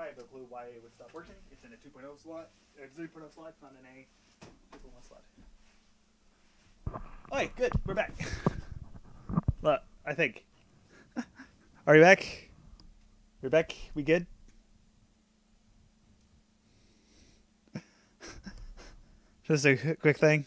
I have a clue why it would stop working. It's in a 2.0 slot. It's 3.0 slot. It's not in a 2.1 slot. Alright, good. We're back. Well, I think. Are you back? We're back? We good? Just a quick thing.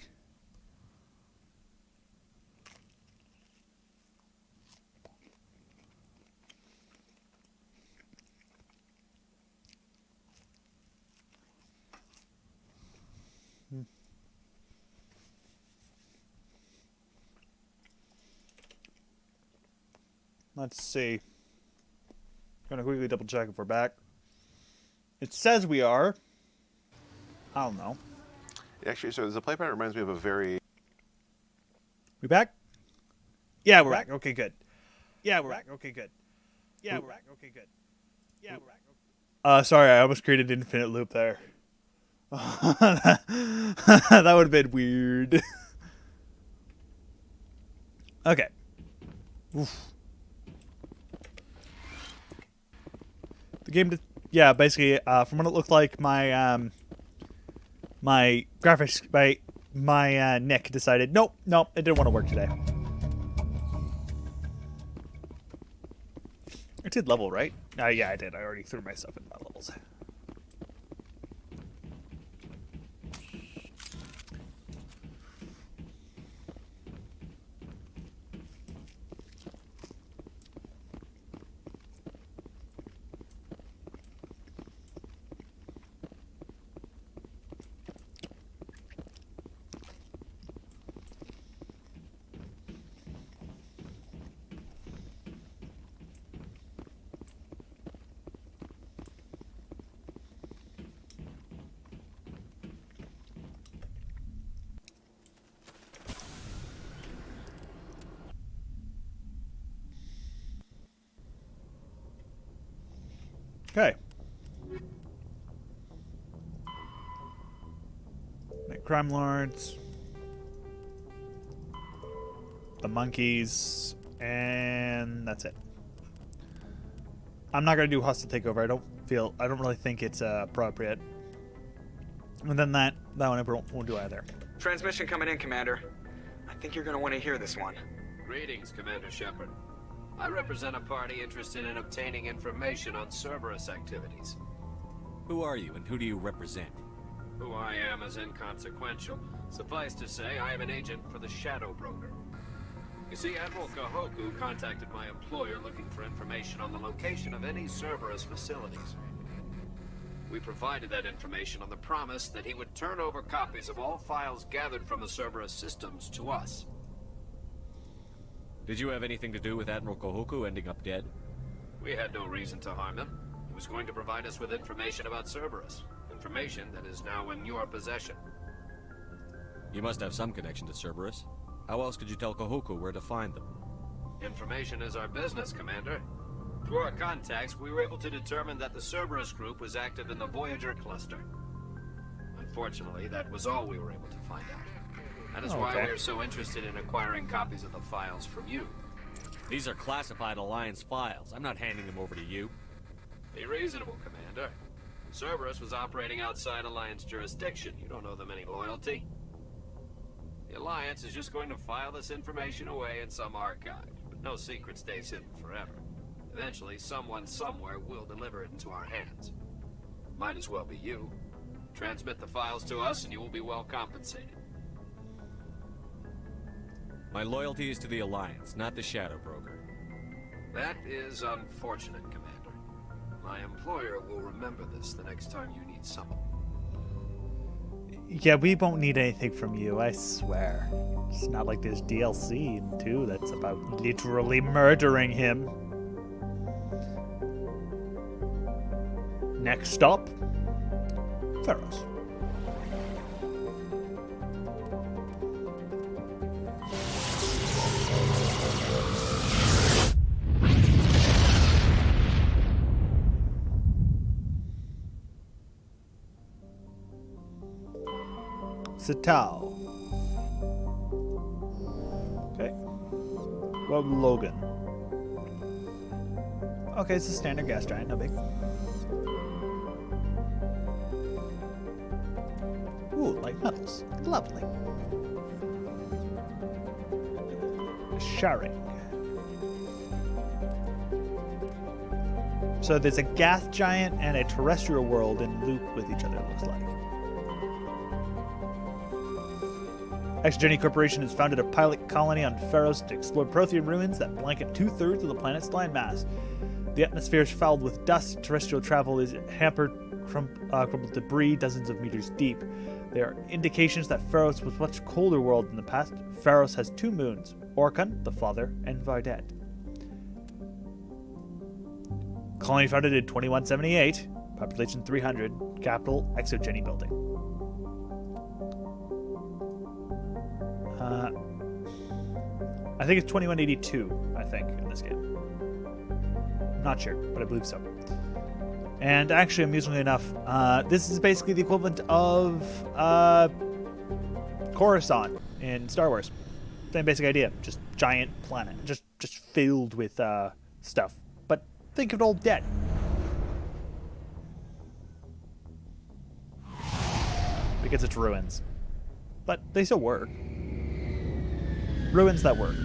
Let's see. Gonna quickly double check if we're back. It says we are. I don't know. Actually, so the play pattern reminds me of a very... We back? Yeah, we're back. Okay, good. Yeah, we're back. Okay, good. Yeah, we're back. Okay, good. Yeah, we're back. Sorry, I almost created an infinite loop there. That would have been weird. Okay. Oof. The game, yeah, basically, from what it looked like, my my graphics, my Nick decided, nope, it didn't want to work today. I did level, right? Yeah, I did. I already threw myself in my levels. Okay. Make crime lords. The monkeys. And that's it. I'm not going to do hostile takeover. I don't really think it's appropriate. And then that one I won't do either. Transmission coming in, Commander. I think you're going to want to hear this one. Greetings, Commander Shepard. I represent a party interested in obtaining information on Cerberus activities. Who are you, and who do you represent? Who I am is inconsequential. Suffice to say, I am an agent for the Shadow Broker. You see, Admiral Kahoku contacted my employer looking for information on the location of any Cerberus facilities. We provided that information on the promise that he would turn over copies of all files gathered from the Cerberus systems to us. Did you have anything to do with Admiral Kahoku ending up dead? We had no reason to harm him. He was going to provide us with information about Cerberus. Information that is now in your possession. You must have some connection to Cerberus. How else could you tell Kahoku where to find them? Information is our business, Commander. Through our contacts, we were able to determine that the Cerberus group was active in the Voyager cluster. Unfortunately, that was all we were able to find out. That is why we're so interested in acquiring copies of the files from you. These are classified Alliance files. I'm not handing them over to you. Be reasonable, Commander. Cerberus was operating outside Alliance jurisdiction. You don't owe them any loyalty. The Alliance is just going to file this information away in some archive, but no secret stays hidden forever. Eventually, someone somewhere will deliver it into our hands. Might as well be you. Transmit the files to us and you will be well compensated. My loyalty is to the Alliance, not the Shadow Broker. That is unfortunate, Commander. My employer will remember this the next time you need someone. Yeah, we won't need anything from you, I swear. It's not like there's DLC in 2 that's about literally murdering him. Next stop, Pharaohs. Citadel. Okay. Well, Logan. Okay, it's a standard gas giant, no big. Ooh, light metals. Lovely. Sharing. So there's a gas giant and a terrestrial world in loop with each other, it looks like. X-Jenny Corporation has founded a pilot colony on Pharos to explore Prothean ruins that blanket 2/3 of the planet's landmass. The atmosphere is fouled with dust. Terrestrial travel is hampered, crumbled debris dozens of meters deep. There are indications that Pharos was a much colder world in the past. Pharos has 2 moons, Orkun, the father, and Vardet. Colony founded in 2178, population 300, capital Exogeny building. I think it's 2182, I think, in this game. Not sure, but I believe so. And actually, amusingly enough, this is basically the equivalent of Coruscant in Star Wars. Same basic idea, just giant planet, just filled with stuff. But think of it all dead. Because it's ruins. But they still work. Ruins that work.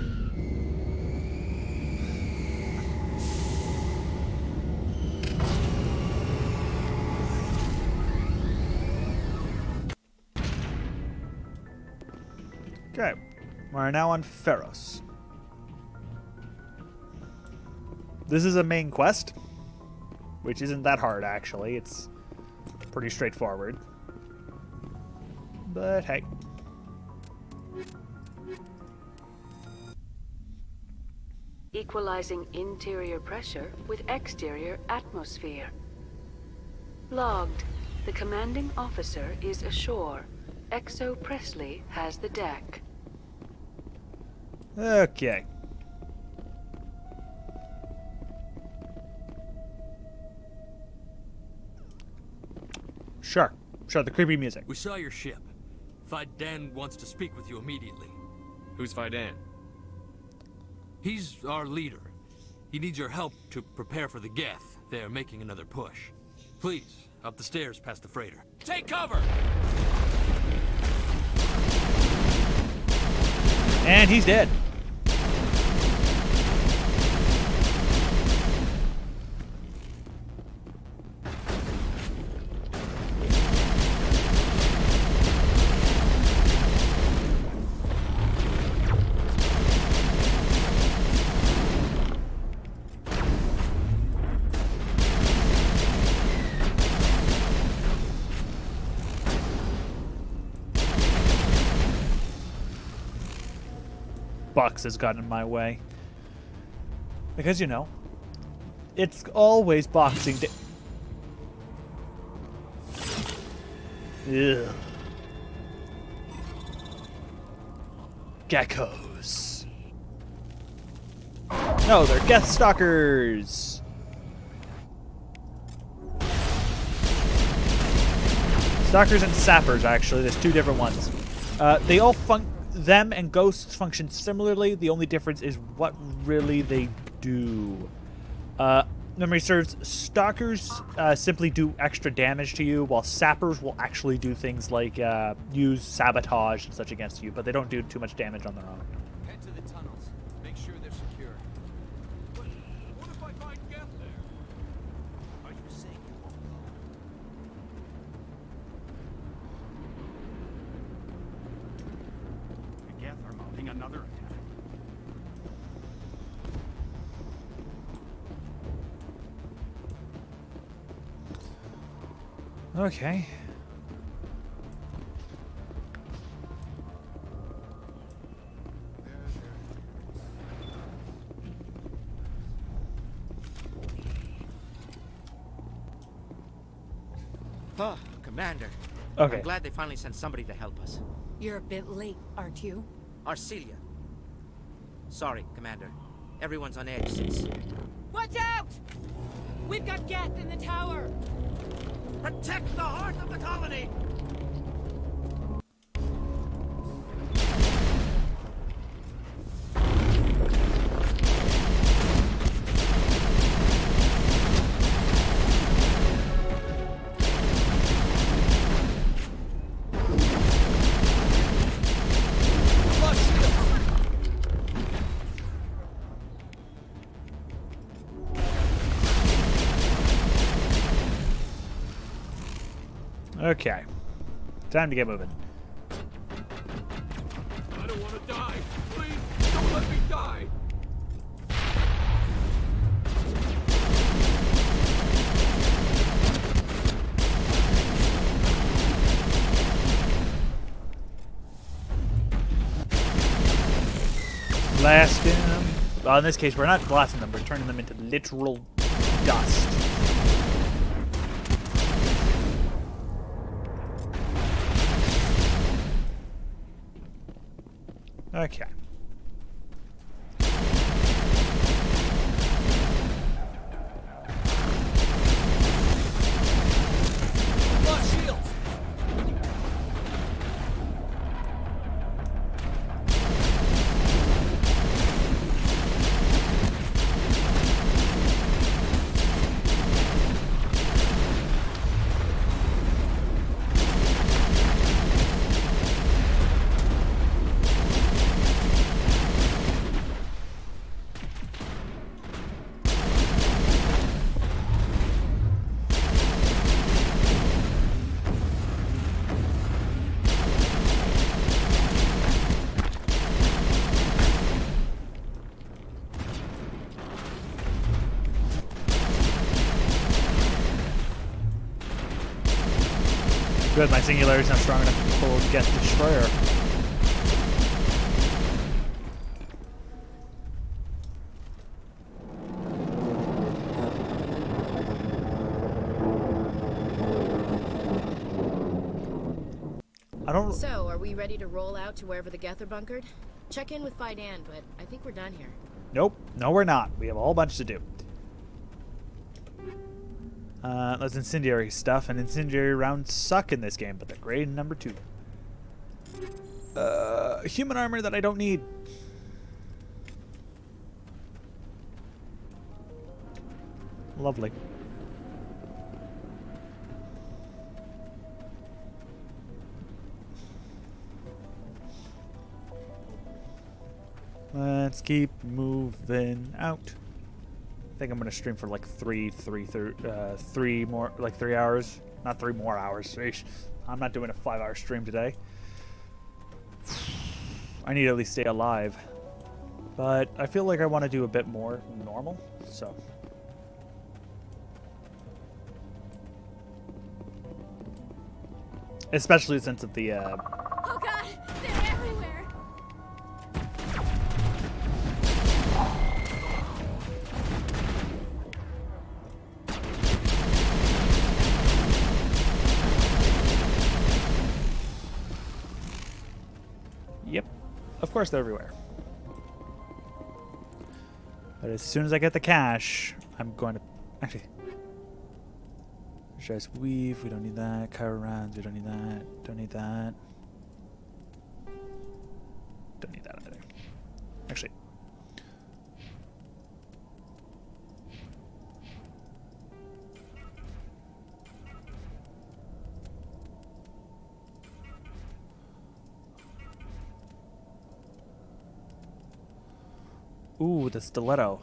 Okay, we're now on Pharos. This is a main quest, which isn't that hard actually. It's pretty straightforward. But hey. Equalizing interior pressure with exterior atmosphere. Logged. The commanding officer is ashore. Exo Presley has the deck. Okay. Sure, the creepy music. We saw your ship. Fidan wants to speak with you immediately. Who's Fidan? He's our leader. He needs your help to prepare for the Geth. They're making another push. Please, up the stairs past the freighter. Take cover! And he's dead. Box has gotten in my way. Because, you know, it's always boxing day. Ugh. Geckos. No, they're Geth Stalkers. Stalkers and Sappers, actually. There's 2 different ones. They all them and ghosts function similarly. The only difference is what really they do. Memory serves, stalkers simply do extra damage to you, while sappers will actually do things like use sabotage and such against you, but they don't do too much damage on their own. Head to the tunnels. Make sure they're secure. But what if I find Geth there? Are you saying you won't? The Geth are mounting another attack. Okay. Oh, Commander. Okay. I'm glad they finally sent somebody to help us. You're a bit late, aren't you? Arcelia. Sorry, Commander. Everyone's on edge since... Watch out! We've got Geth in the tower! Protect the heart of the colony! Okay. Time to get moving. I don't want to die. Please, don't let me die. Blasting them. Well, in this case, we're not blasting them. We're turning them into literal dust. Okay. Lost shields! Good, my singularity's not strong enough to pull Get Destroyer. I don't... So, are we ready to roll out to wherever the Geth are bunkered? Check in with Fidan, but I think we're done here. Nope. No, we're not. We have a whole bunch to do. Those incendiary stuff and incendiary rounds suck in this game, but they're great in number 2. Human armor that I don't need. Lovely. Let's keep moving out. I think I'm gonna stream for like 3 hours. Not 3 more hours. Eesh. I'm not doing a 5-hour stream today. I need to at least stay alive. But I feel like I want to do a bit more normal, so. Especially since of the Oh god, they're everywhere! Yep. Of course they're everywhere. But as soon as I get the cash, I'm going to... Actually... Just weave, we don't need that. Kyro rounds, we don't need that. Don't need that. Don't need that either. Actually... Ooh, the stiletto.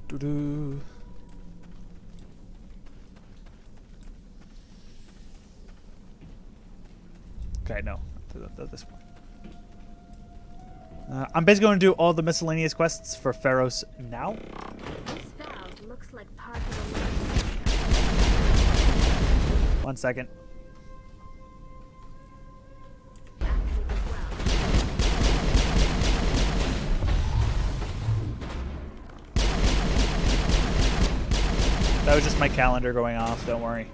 Do. Okay, no. This one. I'm basically going to do all the miscellaneous quests for Pharos now. This valve looks like part of a... 1 second. That was just my calendar going off, don't worry.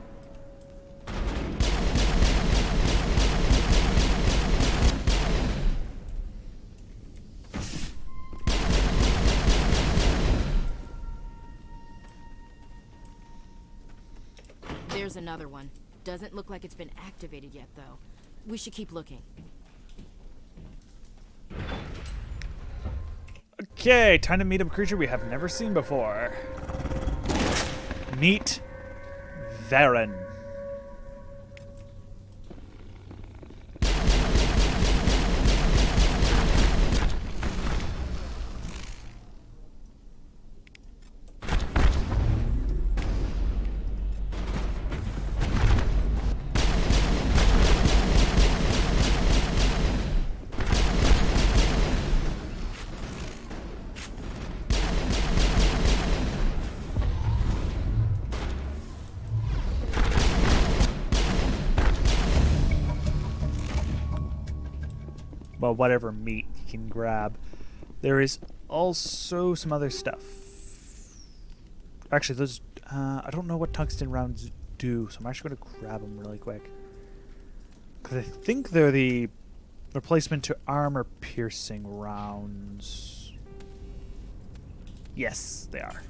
There's another one. Doesn't look like it's been activated yet, though. We should keep looking. Okay, time to meet a creature we have never seen before. Meet Varen. Well, whatever meat you can grab. There is also some other stuff. Actually, those I don't know what tungsten rounds do, so I'm actually going to grab them really quick. Because I think they're the replacement to armor-piercing rounds. Yes, they are.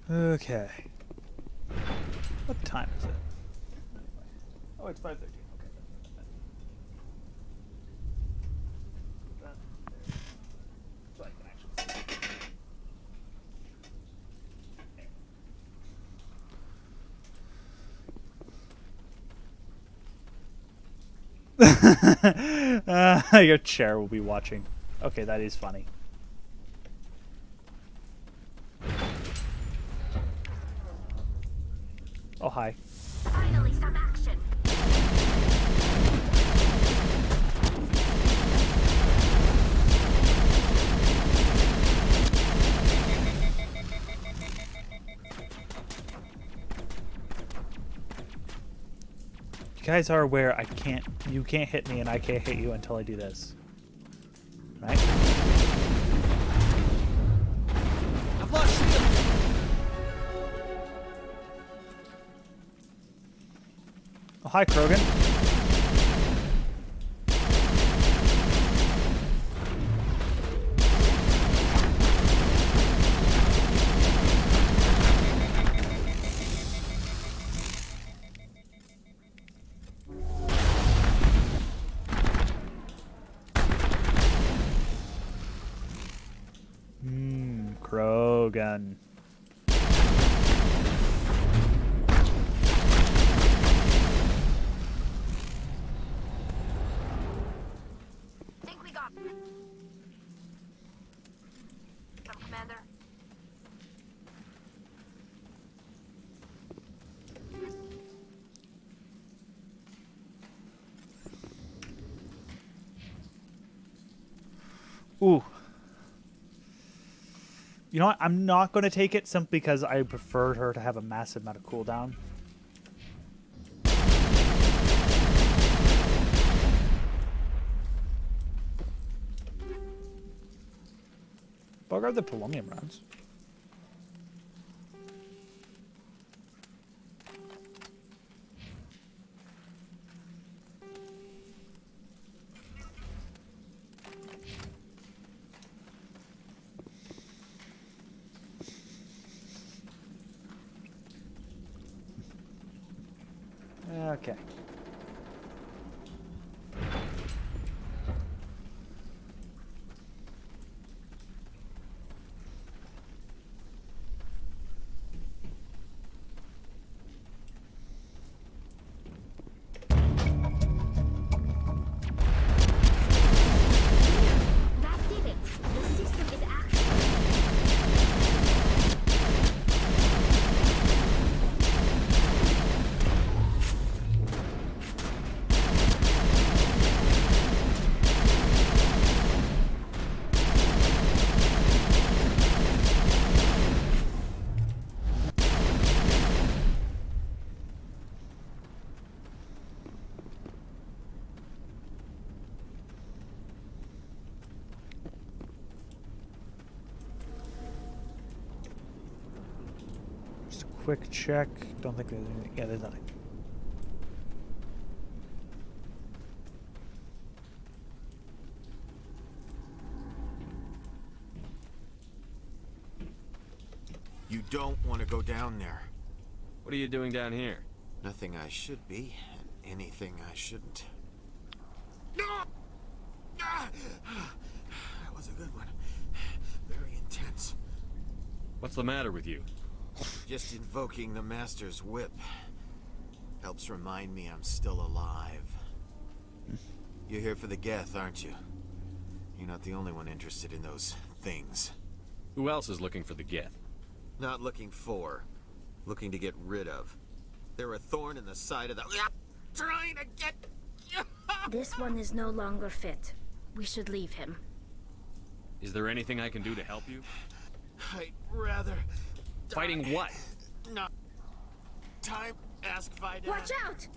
Okay. What time is it? Oh, it's 5:13. Okay. So I can actually your chair will be watching. Okay, that is funny. Oh, hi. Finally, some action. You guys are aware you can't hit me and I can't hit you until I do this. Right? I've lost shield. Oh, hi, Krogan. Krogan. Think we got some, Commander. Ooh. You know what? I'm not going to take it simply because I preferred her to have a massive amount of cooldown. But I'll grab the polonium rounds. Okay. That did it. The system is active. quick check. Don't think there's anything. Yeah, there's nothing. You don't want to go down there. What are you doing down here? Nothing I should be, and anything I shouldn't. That was a good one. Very intense. What's the matter with you? Just invoking the Master's whip helps remind me I'm still alive. You're here for the Geth, aren't you? You're not the only one interested in those things. Who else is looking for the Geth? Not looking for. Looking to get rid of. They're a thorn in the side of the... Trying to get... This one is no longer fit. We should leave him. Is there anything I can do to help you? I'd rather... Fighting what? Not... Time, ask Vida. Watch out!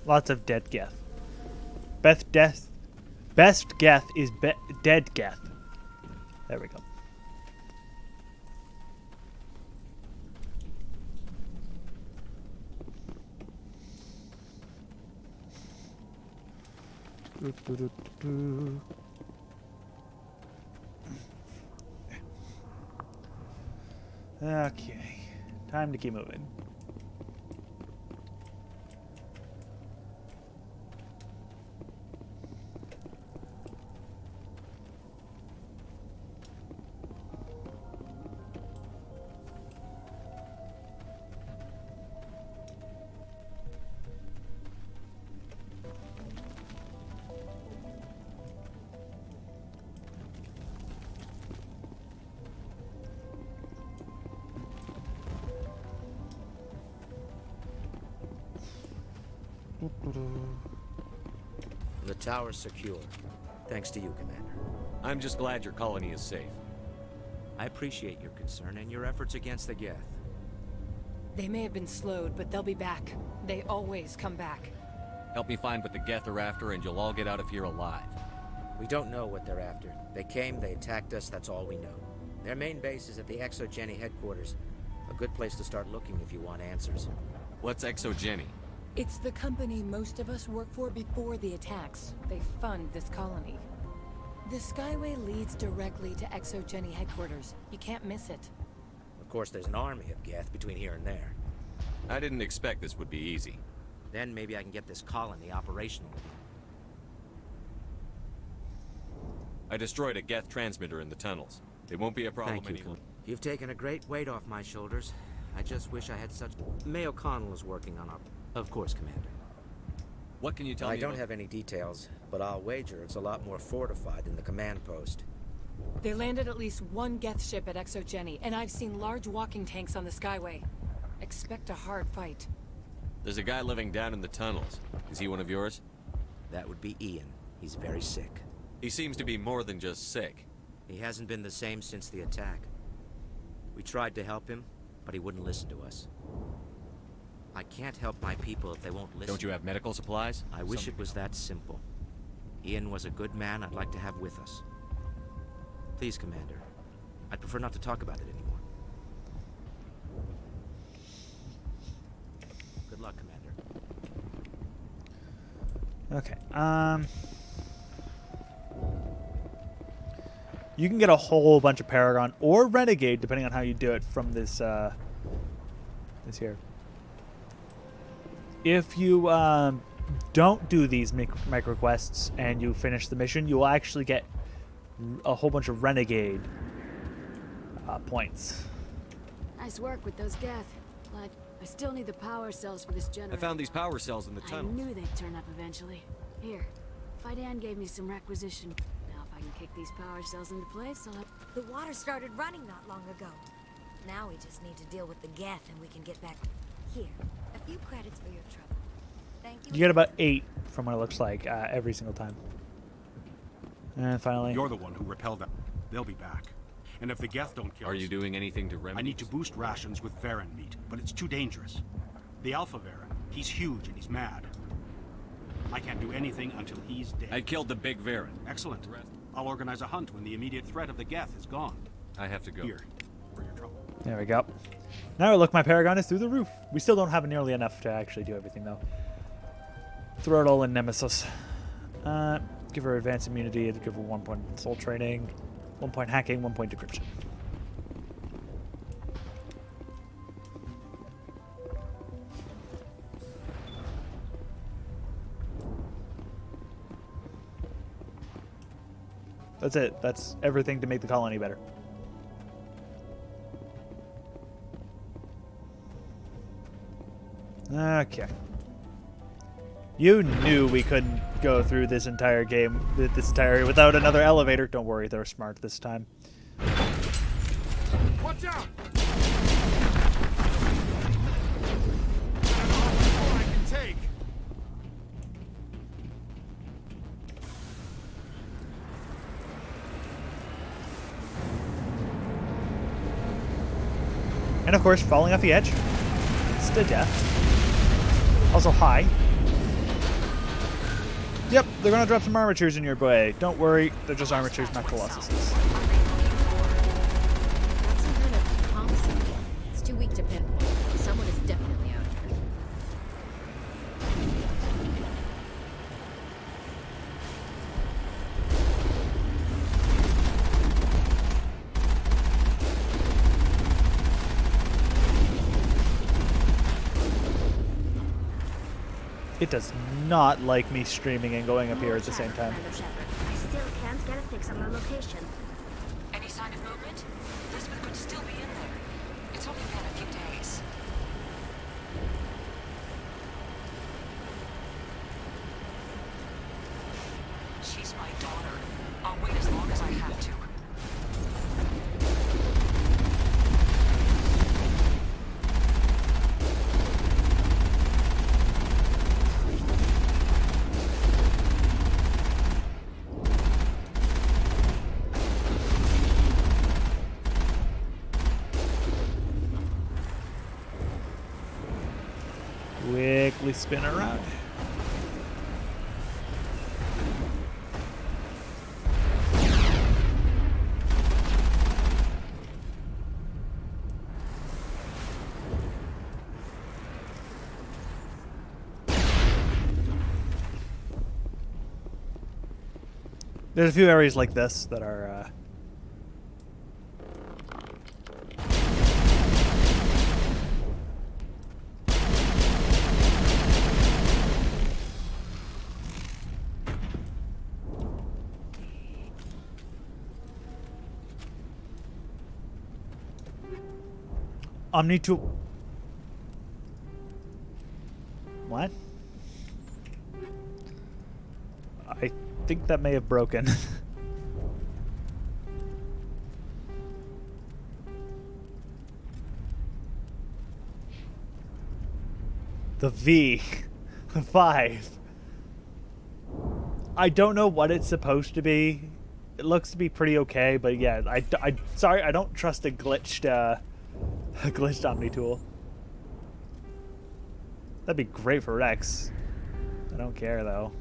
Lots of dead Geth. Best Geth is dead Geth. There we go. Okay, time to keep moving. The tower's secure. Thanks to you, Commander. I'm just glad your colony is safe. I appreciate your concern and your efforts against the Geth. They may have been slowed, but they'll be back. They always come back. Help me find what the Geth are after, and you'll all get out of here alive. We don't know what they're after. They came, they attacked us, that's all we know. Their main base is at the Exogeny headquarters. A good place to start looking if you want answers. What's Exogeny? It's the company most of us work for before the attacks. They fund this colony. The Skyway leads directly to Exogeny headquarters. You can't miss it. Of course, there's an army of Geth between here and there. I didn't expect this would be easy. Then maybe I can get this colony operational again. I destroyed a Geth transmitter in the tunnels. It won't be a problem anymore. You've taken a great weight off my shoulders. I just wish I had such... May O'Connell is working on our... Of course, Commander. What can you tell me? I don't have any details, but I'll wager it's a lot more fortified than the command post. They landed at least one Geth ship at Exogeny, and I've seen large walking tanks on the Skyway. Expect a hard fight. There's a guy living down in the tunnels. Is he one of yours? That would be Ian. He's very sick. He seems to be more than just sick. He hasn't been the same since the attack. We tried to help him, but he wouldn't listen to us. I can't help my people if they won't listen. Don't you have medical supplies? I wish it was that simple. Ian was a good man I'd like to have with us. Please, Commander. I'd prefer not to talk about it anymore. Good luck, Commander. Okay, you can get a whole bunch of Paragon or Renegade, depending on how you do it, from this, this here. If you don't do these micro quests and you finish the mission, you will actually get a whole bunch of Renegade points. Nice work with those Geth. But I still need the power cells for this I generator. found these power cells in the I tunnel. knew they'd turn up eventually. Here, Fidan gave me some requisition. Now if I can kick these power cells into place, I'll have... The water started running not long ago. Now we just need to deal with the Geth and we can get back. Here, a few credits for your trouble. Thank you. You get about 8 from what it looks like every single time. And finally... You're the one who repelled them. They'll be back. And if the Geth don't kill us... Are you doing anything to remedy? I need to boost rations with Varen meat, but it's too dangerous. The Alpha Varen, he's huge and he's mad. I can't do anything until he's dead. I killed the big Varen. Excellent. I'll organize a hunt when the immediate threat of the Geth is gone. I have to go. Here, for your trouble. There we go. Now look, my Paragon is through the roof. We still don't have nearly enough to actually do everything, though. Throw it all in Nemesis. Give her advanced immunity, give her 1 point soul training, 1 point hacking, 1 point decryption. That's it. That's everything to make the colony better. Okay. You knew we couldn't go through this entire game, this entire area without another elevator. Don't worry, they're smart this time. Watch out! And of course, falling off the edge. It's to death. Also high. Yep, they're gonna drop some armatures in your way. Don't worry, they're just armatures, not colossuses. That's some kind of comm signal. It's too weak to pinpoint. Someone is definitely out here. It does not like me streaming and going up here at the same time. I still can't get a fix on the location. Any sign of movement? Elizabeth could still be in there. It's only been a few days. She's my daughter. I'll wait as long as I have to. Quickly spin around. There's a few areas like this that are Omni tool. What? I think that may have broken. The V. 5. I don't know what it's supposed to be. It looks to be pretty okay, but yeah, sorry, I don't trust a glitched Omni tool. That'd be great for Rex. I don't care though.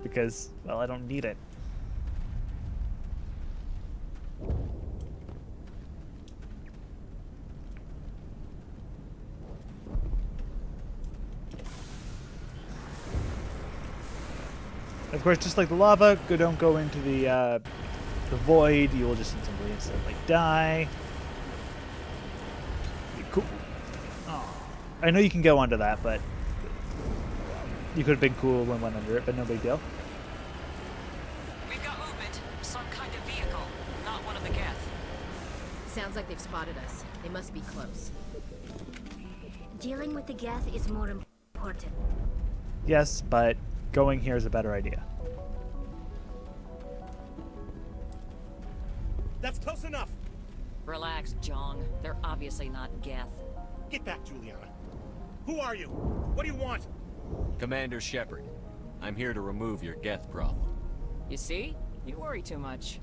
Because, well, I don't need it. Of course, just like the lava, don't go into the void. You will just simply instantly die. Cool. Oh. I know you can go under that, but you could have been cool and went under it, but no big deal. We've got movement. Some kind of vehicle, not one of the Geth. Sounds like they've spotted us. They must be close. Dealing with the Geth is more important. Yes, but going here is a better idea. That's close enough. Relax, Jong. They're obviously not Geth. Get back, Juliana. Who are you? What do you want? Commander Shepard, I'm here to remove your Geth problem. You see? You worry too much.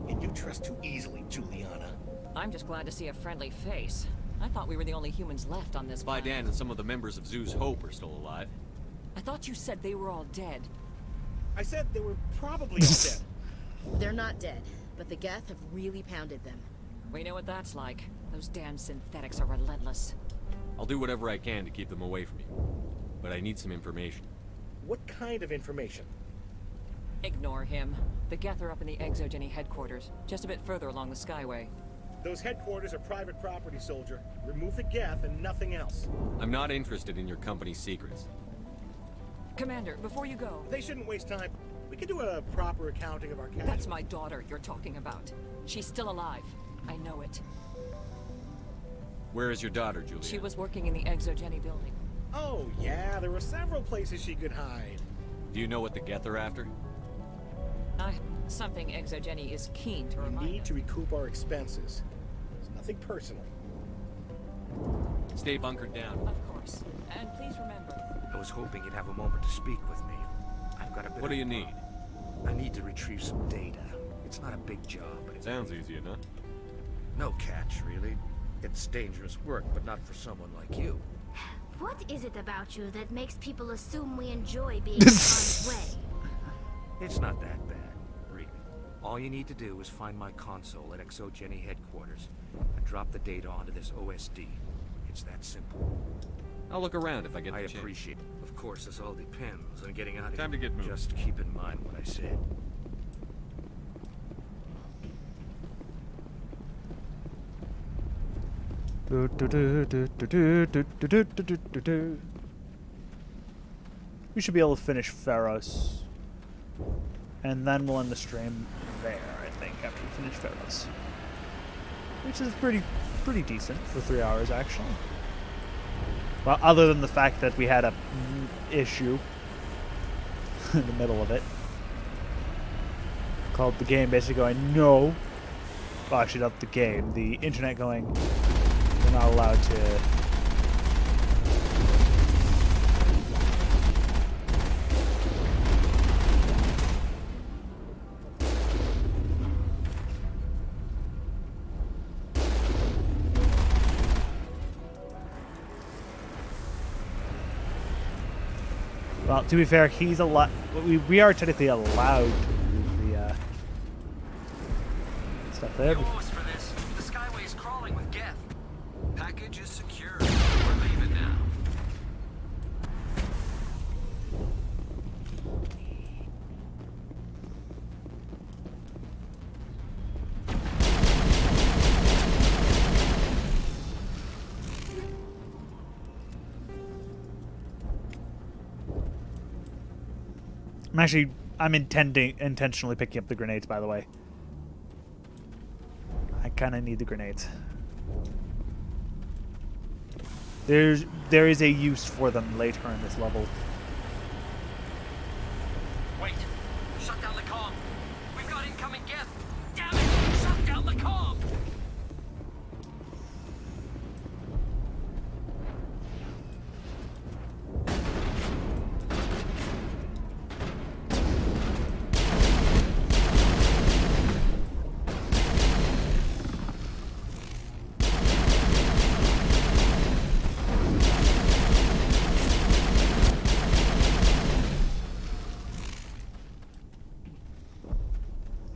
And you trust too easily, Juliana. I'm just glad to see a friendly face. I thought we were the only humans left on this planet. Vidan and some of the members of Zoo's Hope are still alive. I thought you said they were all dead. I said they were probably all dead. They're not dead, but the Geth have really pounded them. We know what that's like. Those damn synthetics are relentless. I'll do whatever I can to keep them away from you. But I need some information. What kind of information? Ignore him. The Geth are up in the Exogeny headquarters, just a bit further along the Skyway. Those headquarters are private property, soldier. Remove the Geth and nothing else. I'm not interested in your company's secrets. Commander, before you go... They shouldn't waste time. We can do a proper accounting of our cash. That's my daughter you're talking about. She's still alive. I know it. Where is your daughter, Julia? She was working in the Exogeny building. Oh, yeah, there were several places she could hide. Do you know what the Geth are after? Something Exogeny is keen to remind We need to recoup our expenses. It's nothing personal. Stay bunkered down. Of course. And please remember... I was hoping you'd have a moment to speak with me. I've got a bit What do you need? I need to retrieve some data. It's not a big job, but it sounds easy enough. No catch, really. It's dangerous work, but not for someone like you. What is it about you that makes people assume we enjoy being in harm's way? It's not that bad, really. All you need to do is find my console at Exogeny headquarters and drop the data onto this OSD. It's that simple. I'll look around if I get the chance. I appreciate it. Of course, this all depends on getting out of here. Time to get moving. Just keep in mind what I said. We should be able to finish Pharos. And then we'll end the stream there, I think, after we finish Pharos. Which is pretty decent for 3 hours, actually. Well, other than the fact that we had a issue in the middle of it. Called the game basically going, no. Well, actually, not the game. The internet going, we're not allowed to... Well, to be fair, he's we are technically allowed to move the stuff there. Yours for this. The Skyway's crawling with Geth. Package is secure. We're leaving now. I'm intentionally picking up the grenades, by the way. I kind of need the grenades. There is a use for them later in this level. Wait. Shut down the comm. We've got incoming Geth. Damn it! Shut down the comm.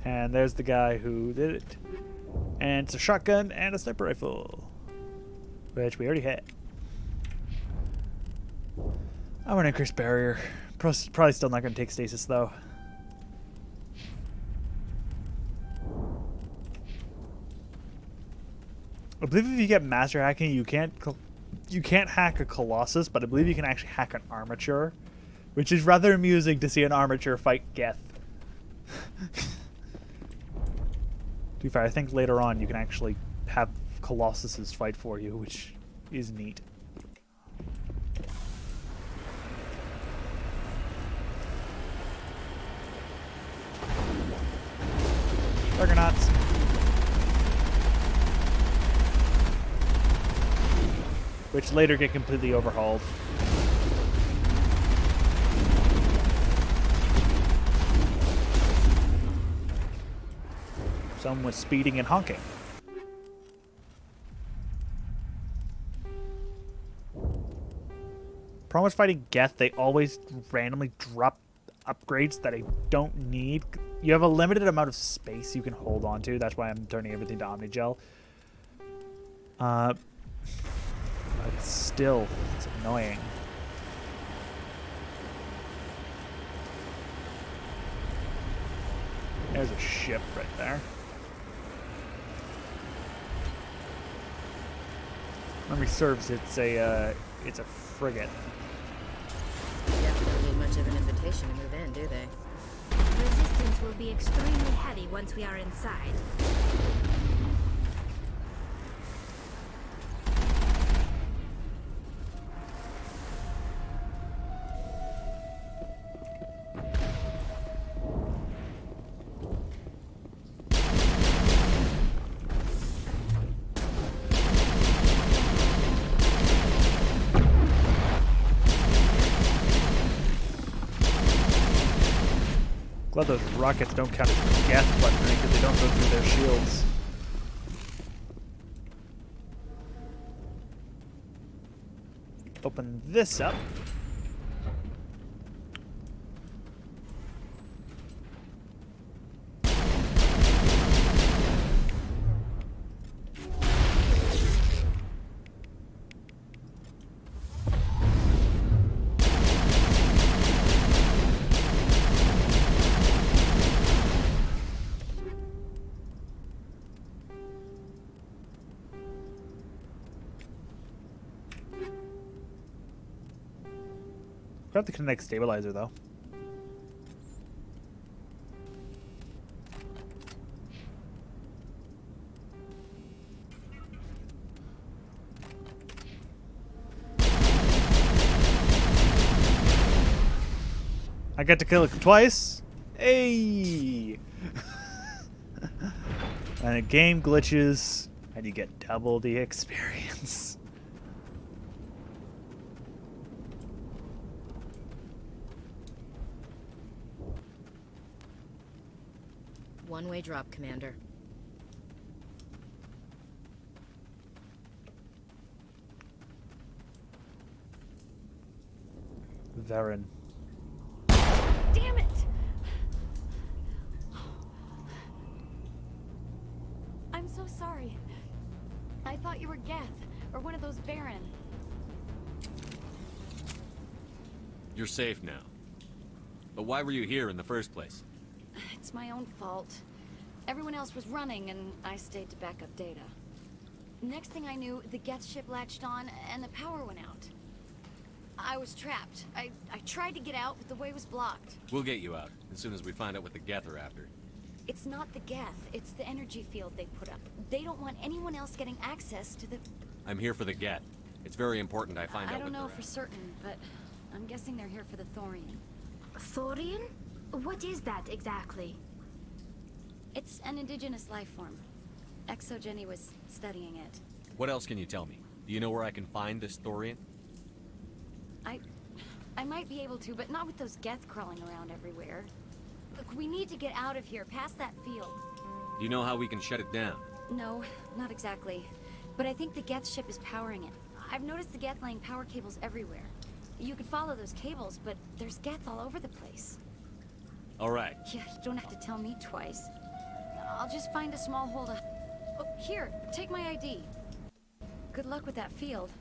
And there's the guy who did it. And it's a shotgun and a sniper rifle. Which we already had. I want to increase barrier. Probably still not going to take stasis though. I believe if you get master hacking, you can't hack a Colossus, but I believe you can actually hack an armature, which is rather amusing to see an armature fight Geth. To be be fair, I think later on you can actually have Colossuses fight for you, which is neat. Juggernauts. Which later get completely overhauled. Some with speeding and honking. Problem with fighting Geth, they always randomly drop upgrades that I don't need. You have a limited amount of space you can hold on to. That's why I'm turning everything to Omnigel. But still, it's annoying. There's a ship right there. Memory serves, it's a frigate. Definitely don't need much of an invitation to move in, do they? Resistance will be extremely heavy once we are inside. Glad those rockets don't count as gas weaponry because they don't go through their shields. Open this up. Grab the kinetic stabilizer, though. I get to kill it twice. Hey! And the game glitches, and you get double the experience. One-way drop, Commander. Varen. Damn it! I'm so sorry. I thought you were Geth, or one of those Baron. You're safe now. But why were you here in the first place? It's my own fault. Everyone else was running, and I stayed to back up data. Next thing I knew, the Geth ship latched on, and the power went out. I was trapped. I tried to get out, but the way was blocked. We'll get you out, as soon as we find out what the Geth are after. It's not the Geth, it's the energy field they put up. They don't want anyone else getting access to the... I'm here for the Geth. It's very important I find out I don't know what for certain, but I'm guessing they're here for the Thorian. Thorian? What is that exactly? It's an indigenous life form. Jenny was studying it. What else can you tell me? Do you know where I can find this Thorian? I might be able to, but not with those Geth crawling around everywhere. Look, we need to get out of here, past that field. Do you know how we can shut it down? No, not exactly. But I think the Geth ship is powering it. I've noticed the Geth laying power cables everywhere. You could follow those cables, but there's Geth all over the place. All right. Yeah, you don't have to tell me twice. I'll just find a small hole to... Oh, here, take my ID. Good luck with that field.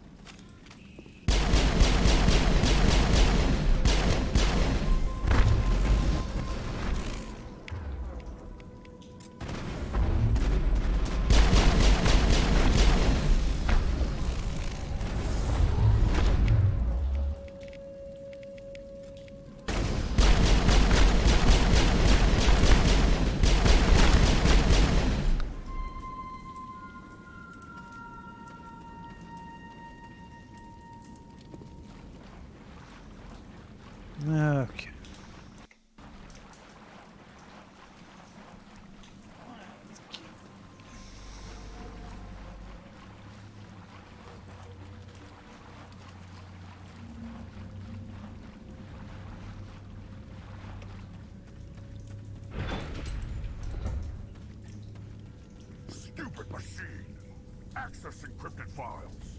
encrypted files.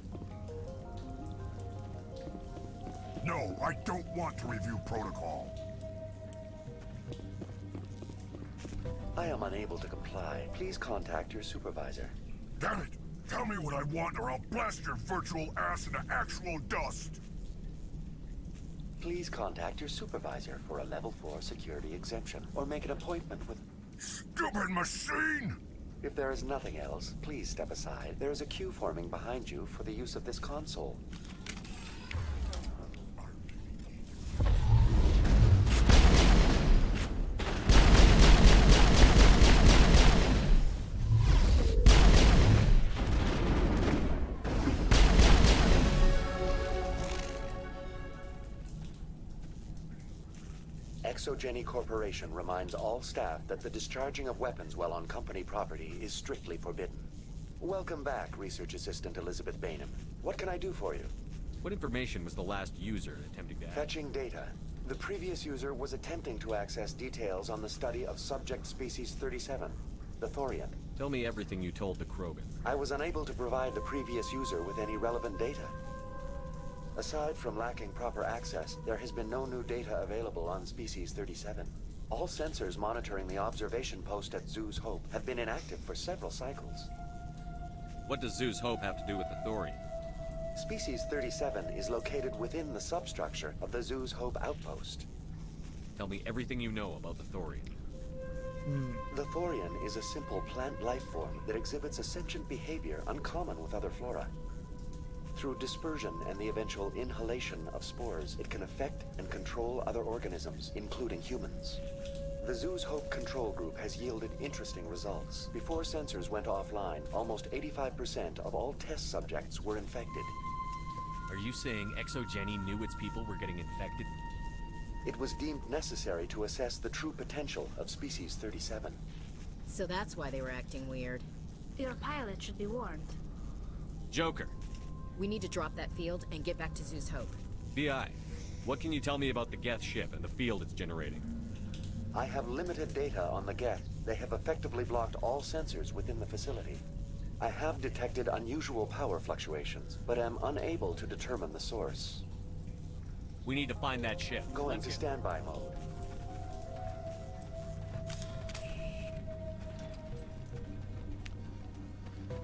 No, I don't want to review protocol. I am unable to comply. Please contact your supervisor. Damn it! Tell me what I want or I'll blast your virtual ass into actual dust! Please contact your supervisor for a level 4 security exemption, or make an appointment with... Stupid machine! If there is nothing else, please step aside. There is a queue forming behind you for the use of this console. Exogeny Corporation reminds all staff that the discharging of weapons while on company property is strictly forbidden. Welcome back, Research Assistant Elizabeth Bainham. What can I do for you? What information was the last user attempting to Fetching data. The previous user was attempting to access details on the study of subject species 37, the Thorian. Tell me everything you told the Krogan. I was unable to provide the previous user with any relevant data. Aside from lacking proper access, there has been no new data available on Species 37. All sensors monitoring the observation post at Zoo's Hope have been inactive for several cycles. What does Zoo's Hope have to do with the Thorian? Species 37 is located within the substructure of the Zoo's Hope outpost. Tell me everything you know about the Thorian. The Thorian is a simple plant life form that exhibits a sentient behavior uncommon with other flora. Through dispersion and the eventual inhalation of spores, it can affect and control other organisms, including humans. The Zoo's Hope control group has yielded interesting results. Before sensors went offline, almost 85% of all test subjects were infected. Are you saying Exogeny knew its people were getting infected? It was deemed necessary to assess the true potential of Species 37. So that's why they were acting weird. Your pilot should be warned. Joker. We need to drop that field and get back to Zoo's Hope. BI, what can you tell me about the Geth ship and the field it's generating? I have limited data on the Geth. They have effectively blocked all sensors within the facility. I have detected unusual power fluctuations, but am unable to determine the source. We need to find that ship. Going to standby mode.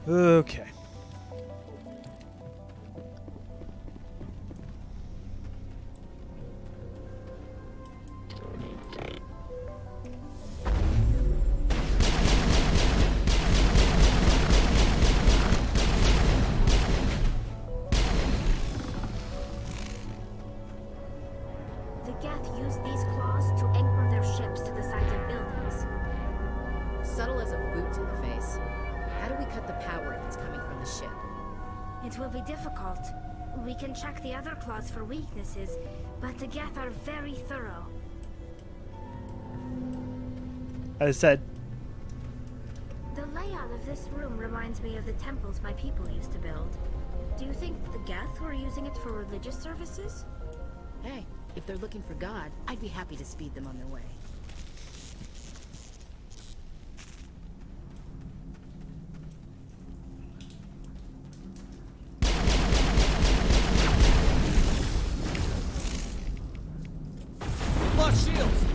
Okay. The Geth use these claws to anchor their ships to the sides of buildings. Subtle as a boot to the face. How do we cut the power if it's coming from the ship? It will be difficult. We can check the other claws for weaknesses, but the Geth are very thorough. As I said, The layout of this room reminds me of the temples my people used to build. Do you think the Geth were using it for religious services? Hey, if they're looking for God, I'd be happy to speed them on their way. Lost shields!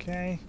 okay.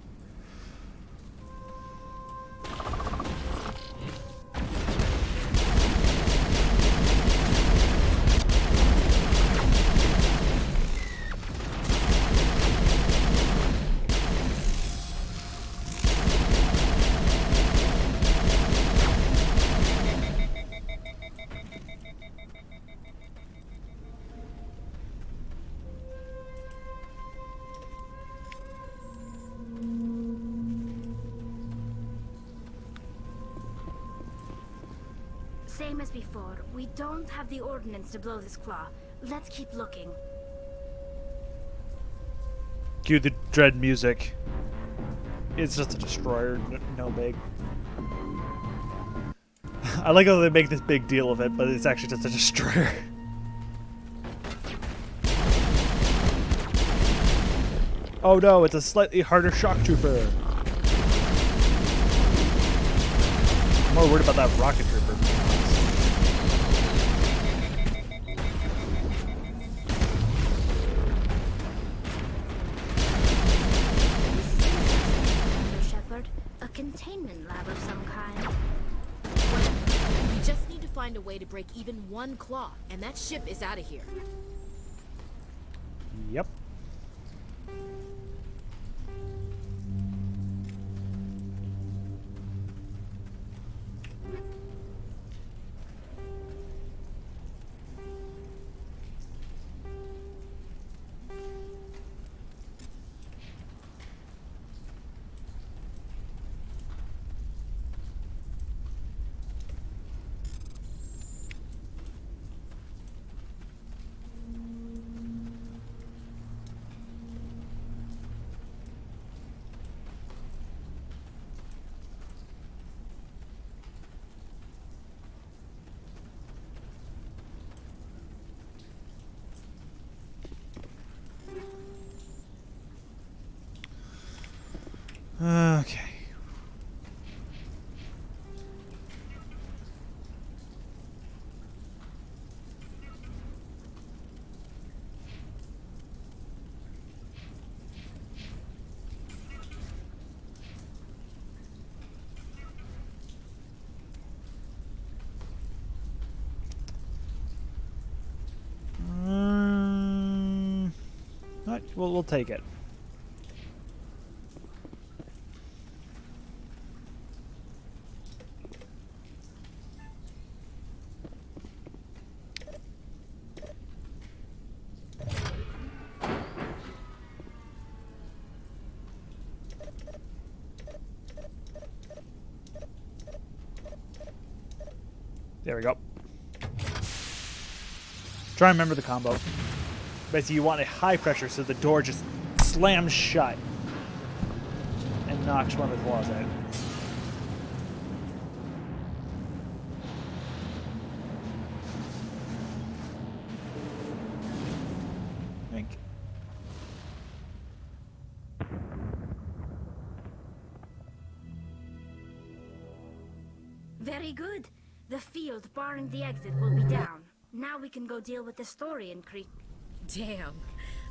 Same as before, we don't have the ordnance to blow this claw. Let's keep looking. Cue the dread music. It's just a destroyer, no big. I like how they make this big deal of it, but it's actually just a destroyer. Oh no, it's a slightly harder shock trooper. I'm more worried about that rocket trooper. Shepard, a containment lab of some kind. We just need to find a way to break even one claw, and that ship is out of here. Yep. Okay. We'll take it. There we go. Try and remember the combo. Basically, you want a high pressure so the door just slams shut and knocks one of the claws out. Think. Very good. The field barring the exit will be down. Now we can go deal with the story in Creek. Damn.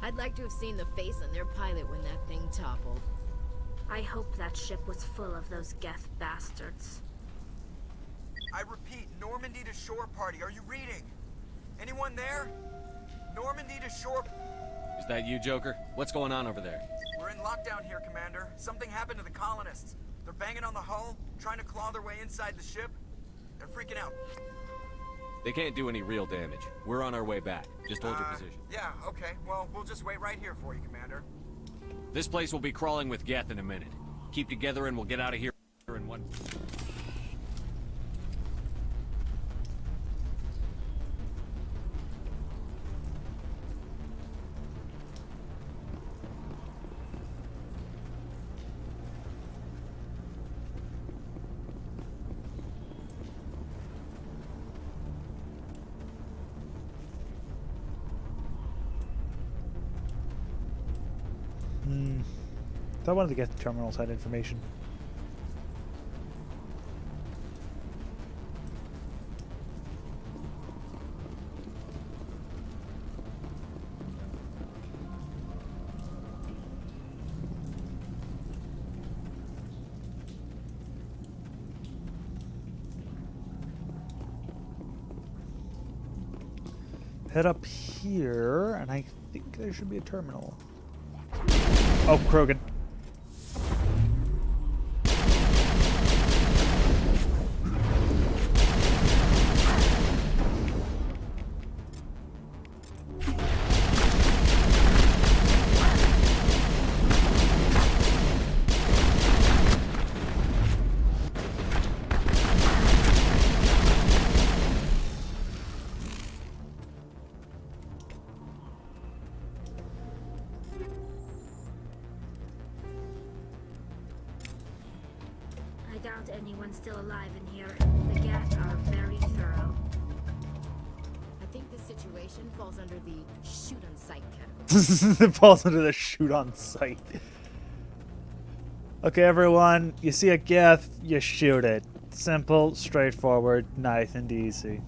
I'd like to have seen the face on their pilot when that thing toppled. I hope that ship was full of those Geth bastards. I repeat, Normandy to shore party. Are you reading? Anyone there? Normandy to shore... Is that you, Joker? What's going on over there? We're in lockdown here, Commander. Something happened to the colonists. They're banging on the hull, trying to claw their way inside the ship. They're freaking out. They can't do any real damage. We're on our way back. Just hold your position. Yeah, okay. Well, we'll just wait right here for you, Commander. This place will be crawling with Geth in a minute. Keep together and we'll get out of here in one... I wanted to get the terminal side information. Head up here, and I think there should be a terminal. Oh, Krogan. alive in here. The gas are very thorough. I think this situation falls under the shoot on sight category. It falls under the shoot on sight. Okay, everyone, you see a geth, you shoot it. Simple, straightforward, nice and easy.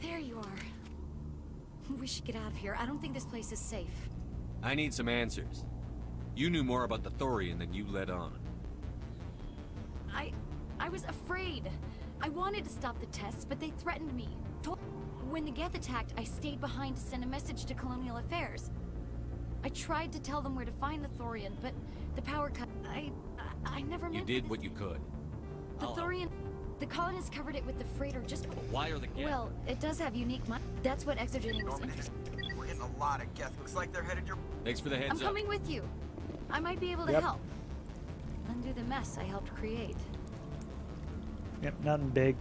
There you are. We should get out of here. I don't think this place is safe. I need some answers. You knew more about the Thorian than you let on. I was afraid. I wanted to stop the tests, but they threatened me. When the Geth attacked, I stayed behind to send a message to Colonial Affairs. I tried to tell them where to find the Thorian, but the power cut. I never meant. You did what you could. The Thorian. The colonists covered it with the freighter just. Why are the Geth? Well, it does have unique. That's what Exogeny was interested. We're getting a lot of Geth. Looks like they're headed your. Thanks for the heads I'm up. coming with you. I might be able to help. Undo the mess I helped create. Yep, nothing big.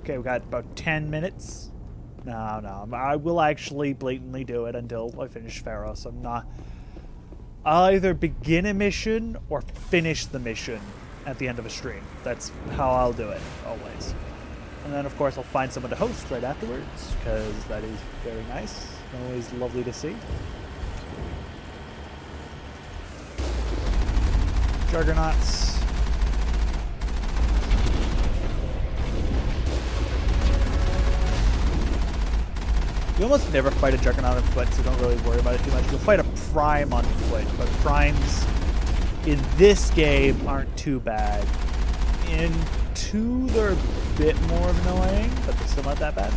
Okay, we got about 10 minutes. No, I will actually blatantly do it until I finish Pharos. I'm not... I'll either begin a mission or finish the mission at the end of a stream. That's how I'll do it, always. And then, of course, I'll find someone to host right afterwards, because that is very nice. Always lovely to see. Juggernauts. You almost never fight a Juggernaut on foot, so don't really worry about it too much. You'll fight a Prime on foot, but Primes in this game aren't too bad. In 2, they're a bit more annoying, but they're still not that bad.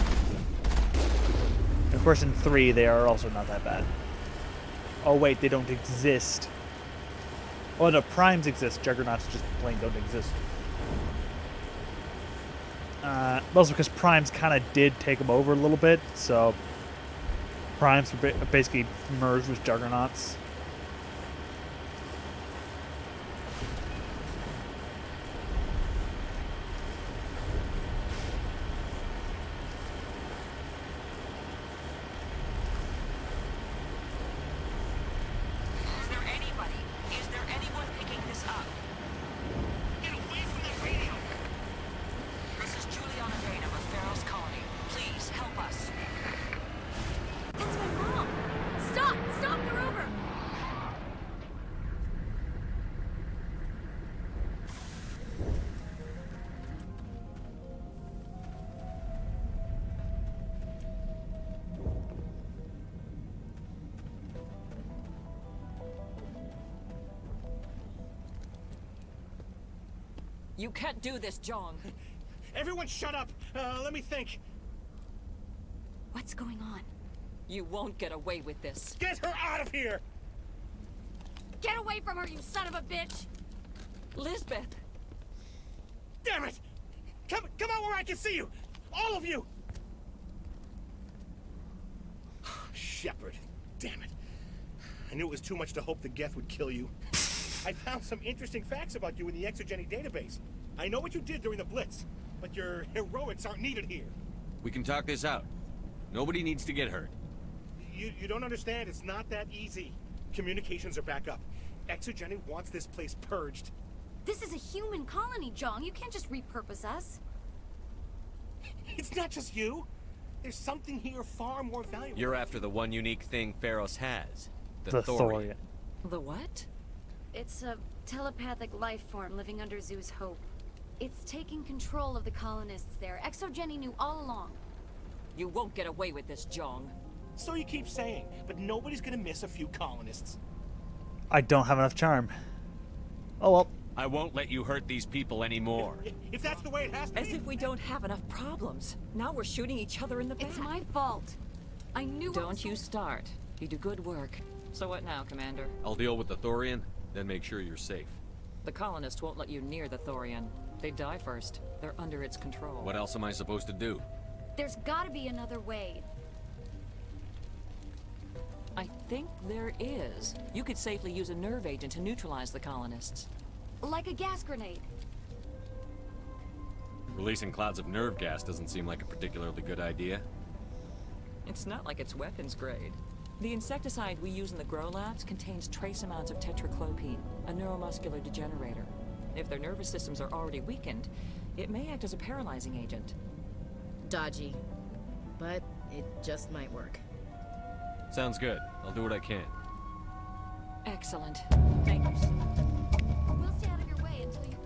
And of course in 3, they are also not that bad. Oh wait, they don't exist. Oh no, Primes exist, Juggernauts just plain don't exist. Also because Primes kind of did take them over a little bit, so Primes were basically merged with Juggernauts. Is there anyone picking this up? Get away from the radio! This is Juliana Bain of Pharos Colony. Please help us. That's my mom! Stop! Stop the rover! You can't do this, John. Everyone shut up! Let me think. What's going on? You won't get away with this. Get her out of here! Get away from her, you son of a bitch! Lisbeth! Damn it! Come out where I can see you! All of you! Shepard, damn it. I knew it was too much to hope the Geth would kill you. I found some interesting facts about you in the Exogeny database. I know what you did during the Blitz, but your heroics aren't needed here. We can talk this out. Nobody needs to get hurt. You don't understand. It's not that easy. Communications are back up. Exogeny wants this place purged. This is a human colony, Jong. You can't just repurpose us. It's not just you. There's something here far more valuable. You're after the one unique thing Pharos has. The Thorian. The what? It's a telepathic life form living under Zoo's hope. It's taking control of the colonists there. Exogeny knew all along. You won't get away with this, Jong. So you keep saying, but nobody's gonna miss a few colonists. I don't have enough charm. Oh well. I won't let you hurt these people anymore. If that's the way it has to be. As if we don't have enough problems. Now we're shooting each other in the back. It's my fault. I knew. Don't you start. You do good work. So what now, Commander? I'll deal with the Thorian, then make sure you're safe. The colonists won't let you near the Thorian. They die first. They're under its control. What else am I supposed to do? There's gotta be another way. I think there is. You could safely use a nerve agent to neutralize the colonists. Like a gas grenade. Releasing clouds of nerve gas doesn't seem like a particularly good idea. It's not like it's weapons grade. The insecticide we use in the grow labs contains trace amounts of tetraclopine, a neuromuscular degenerator. If their nervous systems are already weakened, it may act as a paralyzing agent. Dodgy. But it just might work. Sounds good. I'll do what I can. Excellent. Thanks. We'll stay out of your way until you...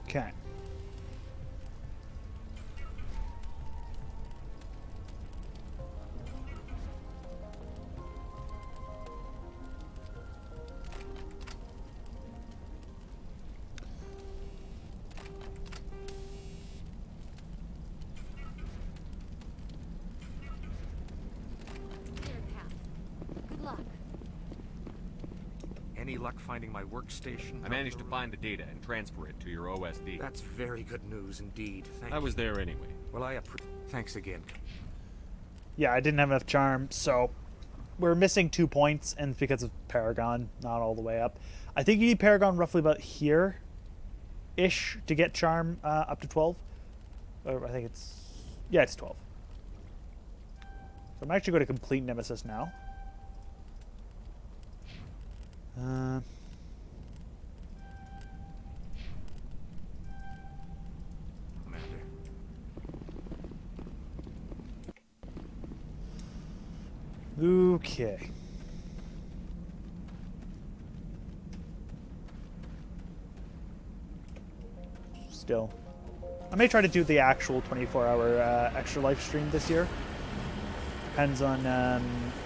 Okay. Good luck. Any luck finding my workstation? I managed to find the data and transfer it to your OSD. That's very good news indeed. Thank you. I was there anyway. Well, thanks again. Yeah, I didn't have enough charm, so we're missing 2 points, and it's because of Paragon, not all the way up. I think you need Paragon roughly about here-ish to get charm up to 12. Or I think it's... yeah, it's 12. So I'm actually going to complete Nemesis now. Okay. Still. I may try to do the actual 24-hour extra live stream this year. Depends on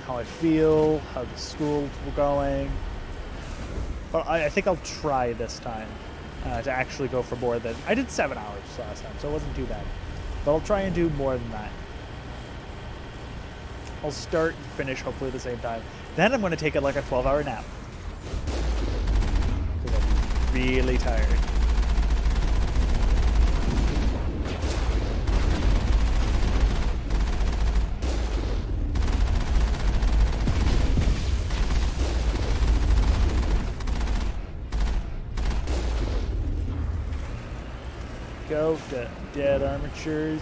how I feel, how the school's going. But I think I'll try this time to actually go for more than... I did 7 hours last time, so it wasn't too bad. But I'll try and do more than that. I'll start and finish hopefully at the same time. Then I'm going to take it like a 12-hour nap. Because I'm really tired. Go to dead armatures.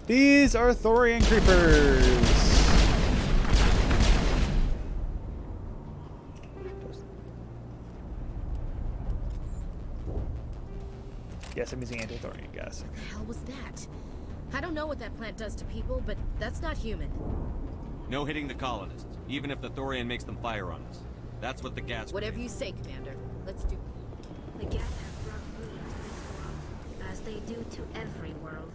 These are Thorian creepers. Yes, I'm using anti-Thorian gas. What the hell was that? I don't know what that plant does to people, but that's not human. No hitting the colonists, even if the Thorian makes them fire on us. That's what the gas... Whatever you say, Commander. Let's do... The Geth have brought ruin to this world, as they do to every world.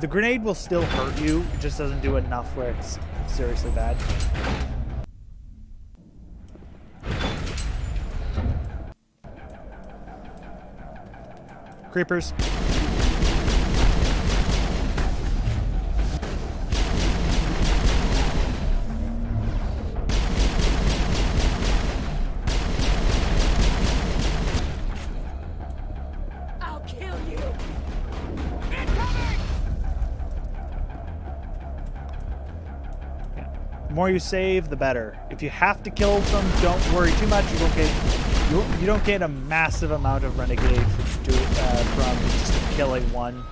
The grenade will still hurt you, it just doesn't do enough where it's seriously bad. Creepers. I'll kill you! The more you save, the better. If you have to kill them, don't worry too much. You don't get a massive amount of renegade from just killing one,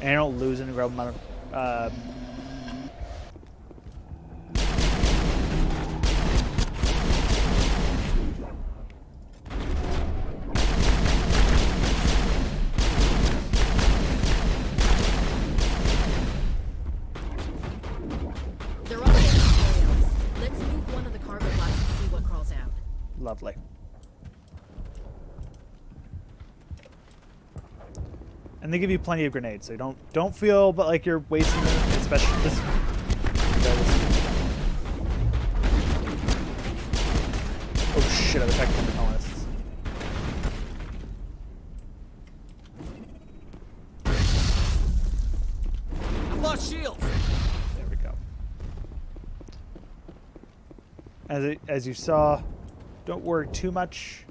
and you don't lose an incredible amount of. Lovely. And they give you plenty of grenades, so don't feel but like you're wasting them, especially this. Oh shit! I'm attacking the colonists. I've lost shields. There we go. As you saw, don't worry too much.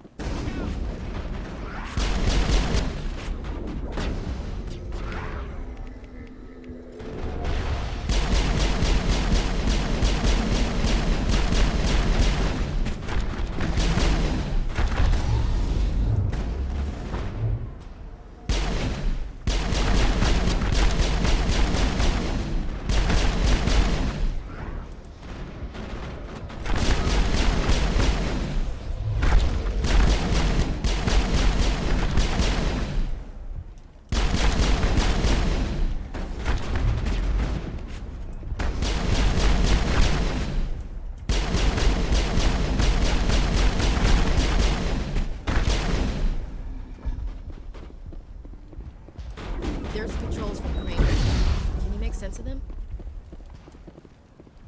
There's controls from Crane. Can you make sense of them?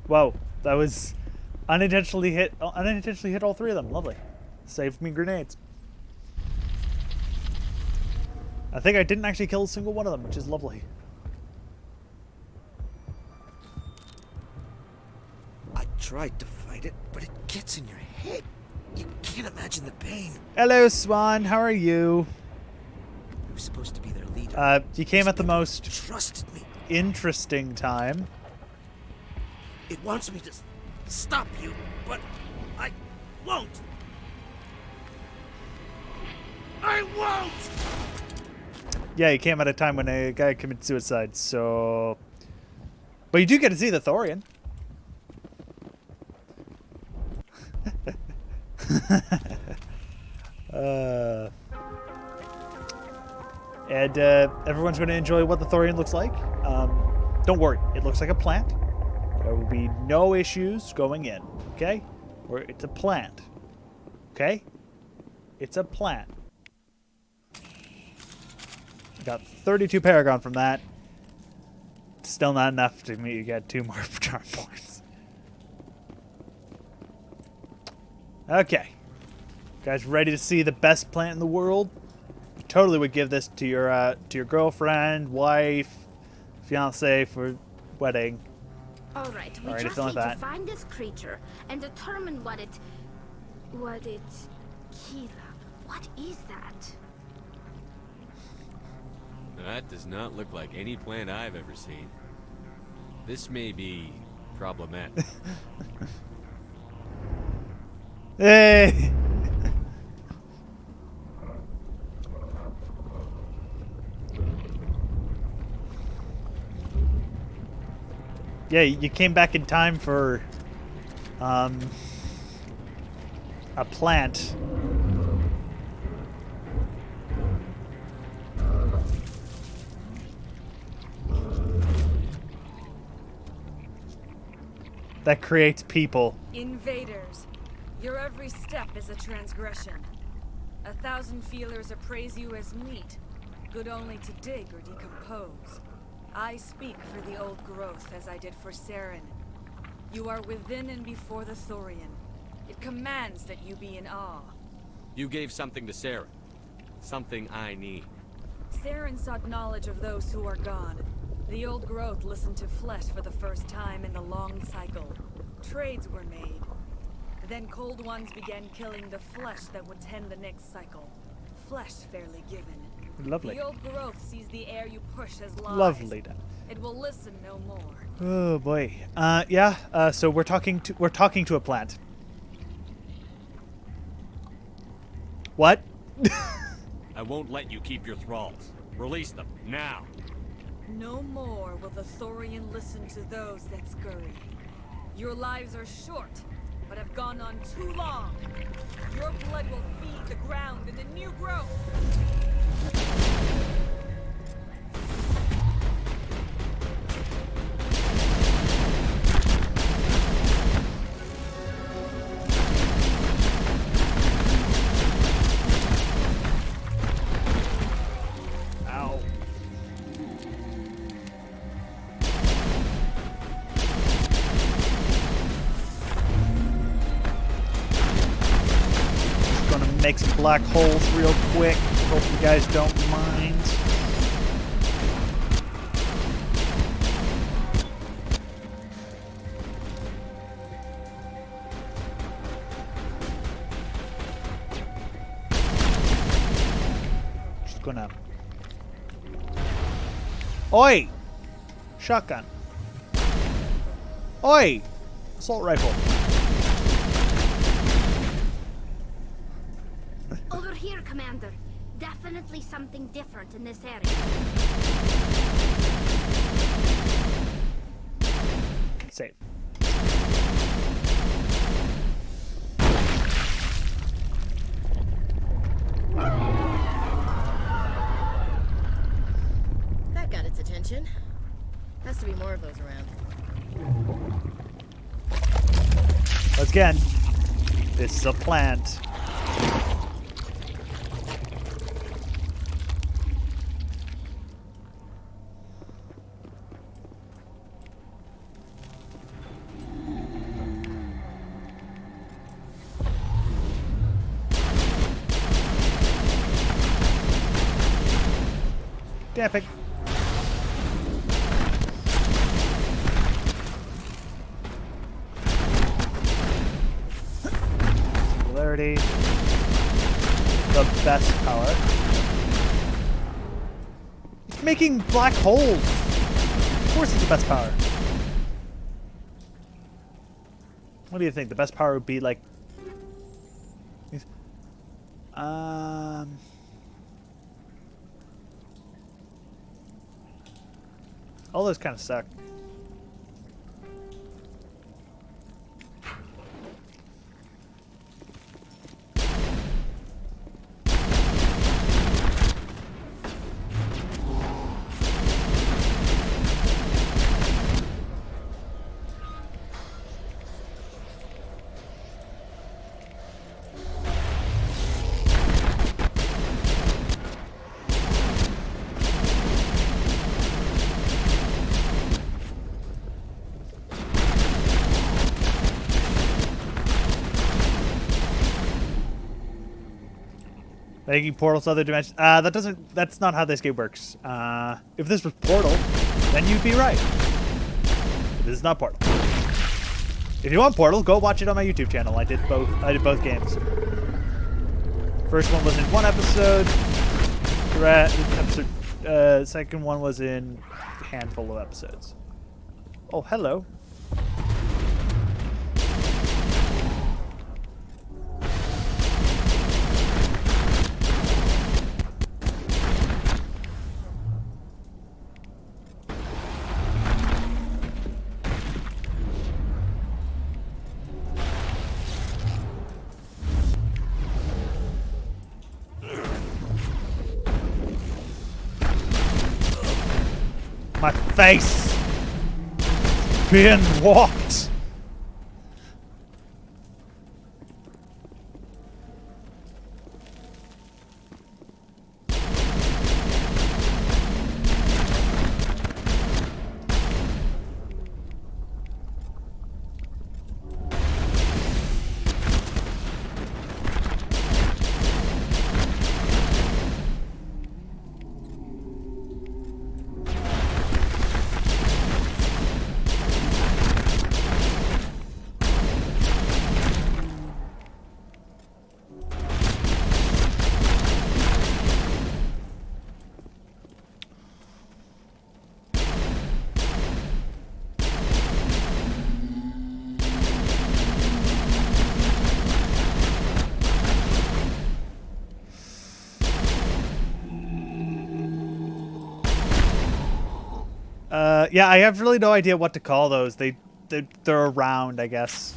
Whoa, that was unintentionally hit all three of them. Lovely. Saved me grenades. I think I didn't actually kill a single one of them, which is lovely. I tried to fight it, but it gets in your head. You can't imagine the pain. Hello, Swan. How are you? You were supposed to be their leader. You came at the most trusted me. Interesting time. It wants me to stop you, but I won't. I won't! Yeah, you came at a time when a guy committed suicide, so... But you do get to see the Thorian. And everyone's going to enjoy what the Thorian looks like. Don't worry, it looks like a plant. There will be no issues going in, okay? It's a plant, okay? It's a plant. Got 32 Paragon from that. Still not enough to me to get 2 more charm points. Okay. Guys ready to see the best plant in the world? Totally would give this to your girlfriend, wife, fiance for wedding. All right, we Alright, just something need like to that. find this creature and determine what it... Kira, what is that? That does not look like any plant I've ever seen. This may be problematic. Hey! Yeah, you came back in time for a plant. That creates people. Invaders, your every step is a transgression. 1,000 feelers appraise you as meat, good only to dig or decompose. I speak for the old growth as I did for Saren. You are within and before the Thorian. It commands that you be in awe. You gave something to Saren. Something I need. Saren sought knowledge of those who are gone. The old growth listened to flesh for the first time in the long cycle. Trades were made. Then cold ones began killing the flesh that would tend the next cycle. Flesh fairly given. Lovely. The old growth sees the air you push as lies. Lovely done. It will listen no more. Oh boy. Yeah. So we're talking to a plant. What? I won't let you keep your thralls. Release them, now. No more will the Thorian listen to those that scurry. Your lives are short, but have gone on too long. Your blood will feed the ground and the new growth. make some black holes real quick. Hope you guys don't mind. Just gonna... Oi! Shotgun. Oi! Assault rifle. Over here, Commander. Definitely something different in this area. Safe. That got its attention. Has to be more of those around. Again, this is a plant. Damping. Singularity. The best power. It's making black holes. Of course it's the best power. What do you think? The best power would be like... All those kind of suck. Making portals to other dimensions. That's not how this game works. If this was Portal, then you'd be right. But this is not Portal. If you want Portal, go watch it on my YouTube channel. I did both games. First one was in one episode. Second one was in a handful of episodes. Oh, hello. My face being walked. Yeah, I have really no idea what to call those. They're around, I guess.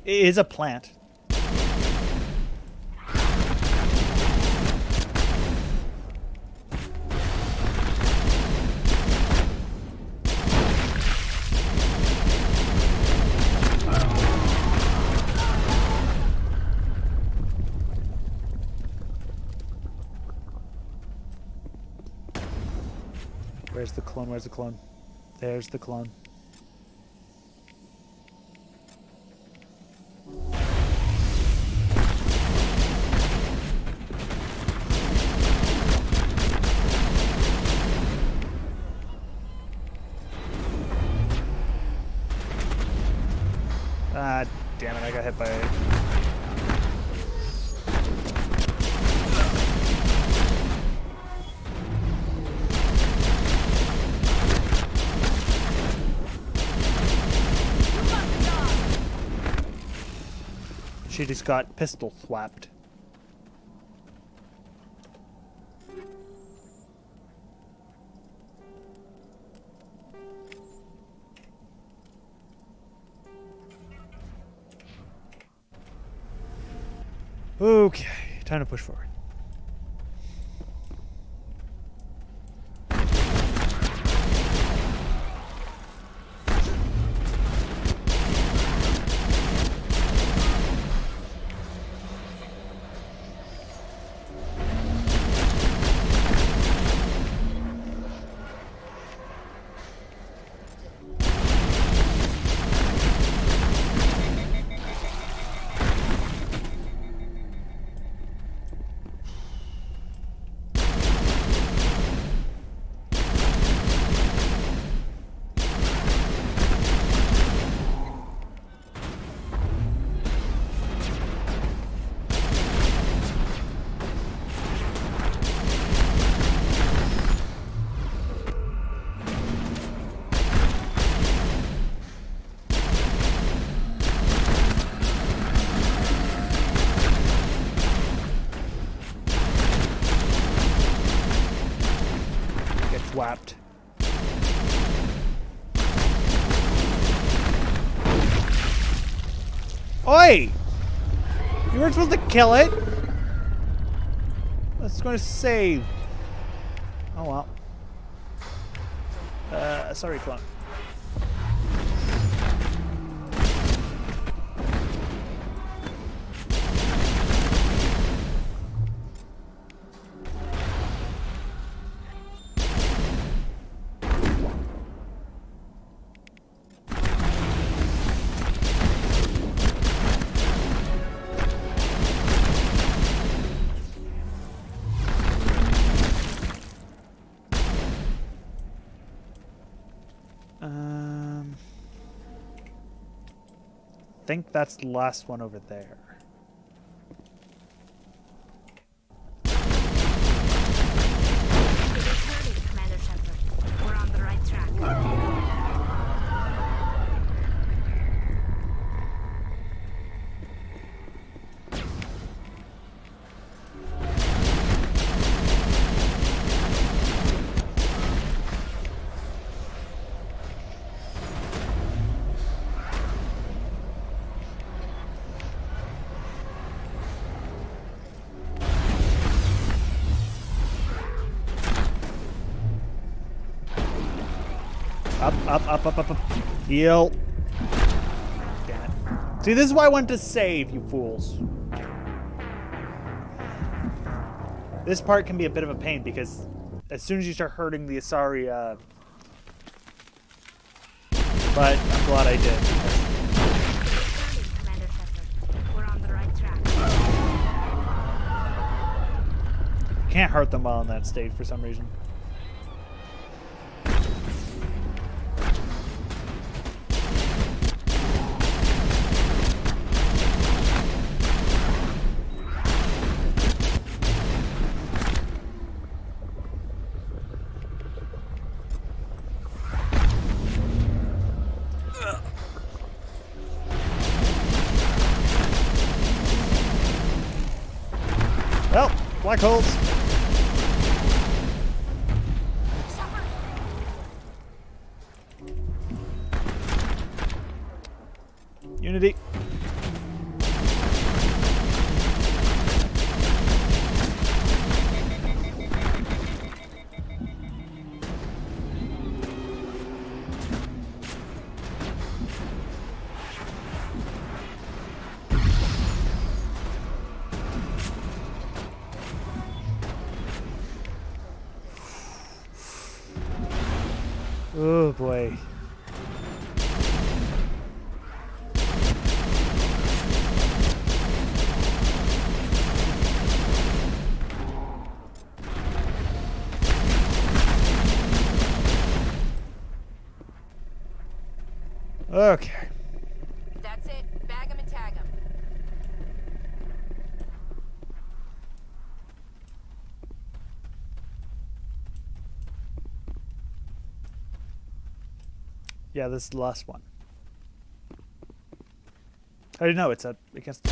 It is a plant. Where's the clone? Where's the clone? There's the clone. Ah, damn it, I got hit by it. She just got pistol swapped. Okay, time to push forward. Swapped. Oi! You weren't supposed to kill it. That's going to save. Oh well. Sorry, clone. I think that's the last one over there. Commander Shepard. We're on the right track. Up. Heal. Damn it. See, this is why I wanted to save, you fools. This part can be a bit of a pain because as soon as you start hurting the Asari, but I'm glad I did. Commander Shepard. We're on the right track. Can't hurt them while on that stage for some reason. Well, black holes. Unity. Oh boy. Okay. That's it. Bag 'em and tag 'em. Yeah, this is the last one. How do you know it's against?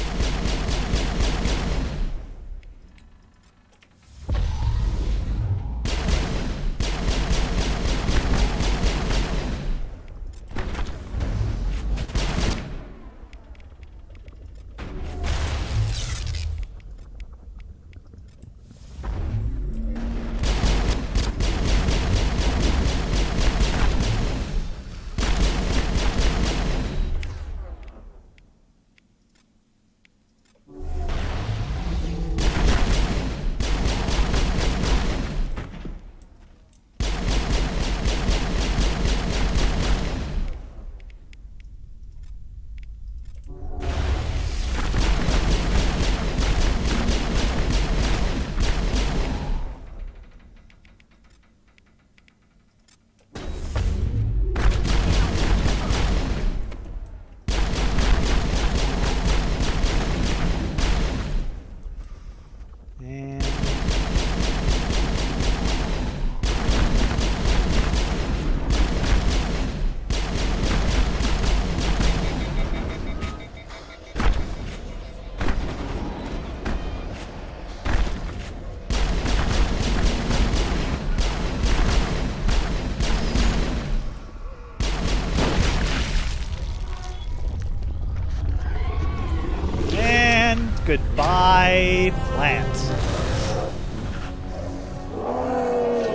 Goodbye, plant.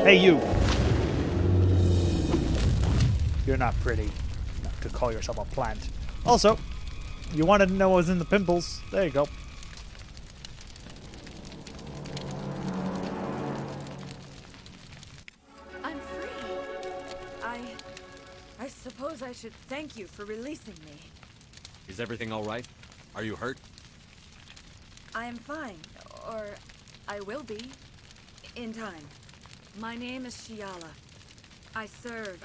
Hey, you. You're not pretty. Not to call yourself a plant. Also, you wanted to know what was in the pimples. There you go. I'm free. I suppose I should thank you for releasing me. Is everything all right? Are you hurt? I am fine, or I will be, in time. My name is Shiala. I served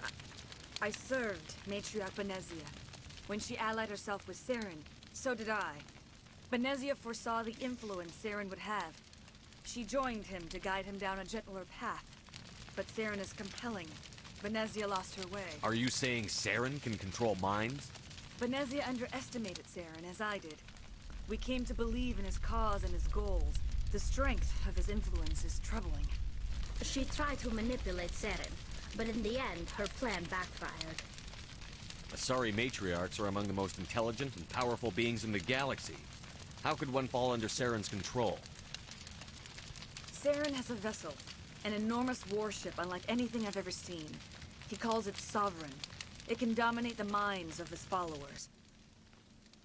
Matriarch Benezia. When she allied herself with Saren, so did I. Benezia foresaw the influence Saren would have. She joined him to guide him down a gentler path. But Saren is compelling. Benezia lost her way. Are you saying Saren can control minds? Benezia underestimated Saren, as I did. We came to believe in his cause and his goals. The strength of his influence is troubling. She tried to manipulate Saren, but in the end, her plan backfired. Asari matriarchs are among the most intelligent and powerful beings in the galaxy. How could one fall under Saren's control? Saren has a vessel, an enormous warship unlike anything I've ever seen. He calls it Sovereign. It can dominate the minds of his followers.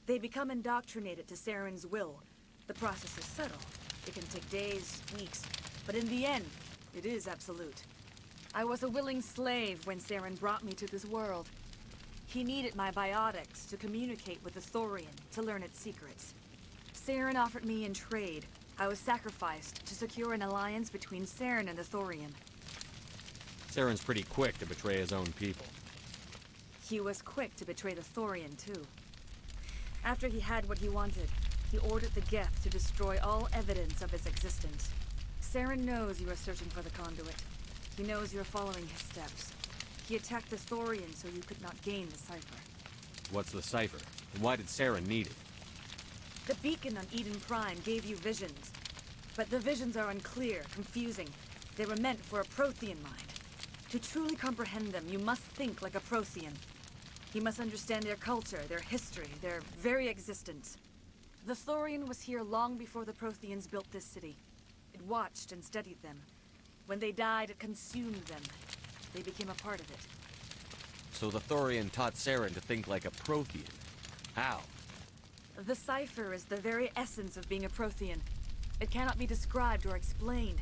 They become indoctrinated to Saren's will. The process is subtle. It can take days, weeks, but in the end, it is absolute. I was a willing slave when Saren brought me to this world. He needed my biotics to communicate with the Thorian, to learn its secrets. Saren offered me in trade. I was sacrificed to secure an alliance between Saren and the Thorian. Saren's pretty quick to betray his own people. He was quick to betray the Thorian, too. After he had what he wanted, he ordered the Geth to destroy all evidence of its existence. Saren knows you are searching for the conduit. He knows you are following his steps. He attacked the Thorian so you could not gain the cipher. What's the cipher? And why did Saren need it? The beacon on Eden Prime gave you visions. But the visions are unclear, confusing. They were meant for a Prothean mind. To truly comprehend them, you must think like a Prothean. You must understand their culture, their history, their very existence. The Thorian was here long before the Protheans built this city. It watched and studied them. When they died, it consumed them. They became a part of it. So the Thorian taught Saren to think like a Prothean. How? The cipher is the very essence of being a Prothean. It cannot be described or explained.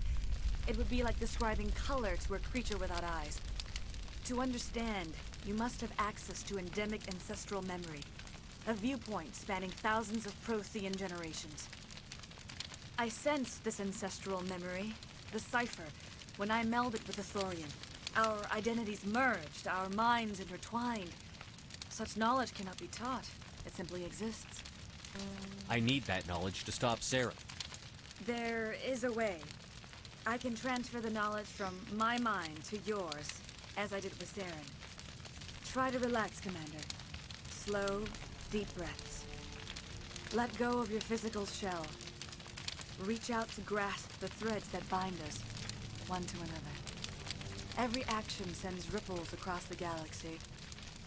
It would be like describing color to a creature without eyes. To understand, you must have access to endemic ancestral memory, a viewpoint spanning thousands of Prothean generations. I sensed this ancestral memory, the cipher, when I melded with the Thorian. Our identities merged, our minds intertwined. Such knowledge cannot be taught. It simply exists. I need that knowledge to stop Saren. There is a way. I can transfer the knowledge from my mind to yours, as I did with Saren. Try to relax, Commander. Slow, deep breaths. Let go of your physical shell. Reach out to grasp the threads that bind us, one to another. Every action sends ripples across the galaxy.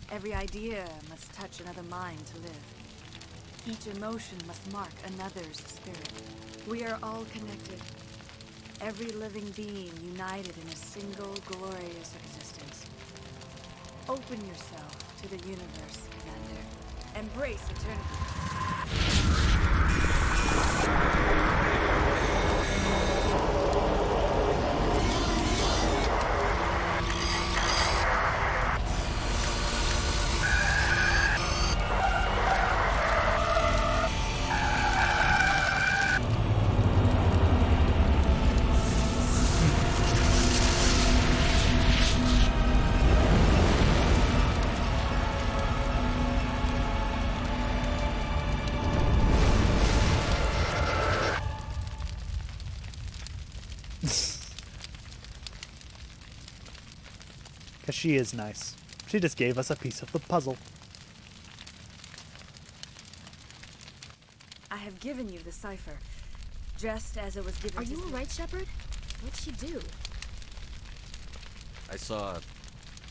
Every idea must touch another mind to live. Each emotion must mark another's spirit. We are all connected. Every living being united in a single glorious existence. Open yourself to the universe, Commander. Embrace eternity. Because she is nice. She just gave us a piece of the puzzle. I have given you the cipher, just as it was given Are to you alright, Shepard? What'd she do? I saw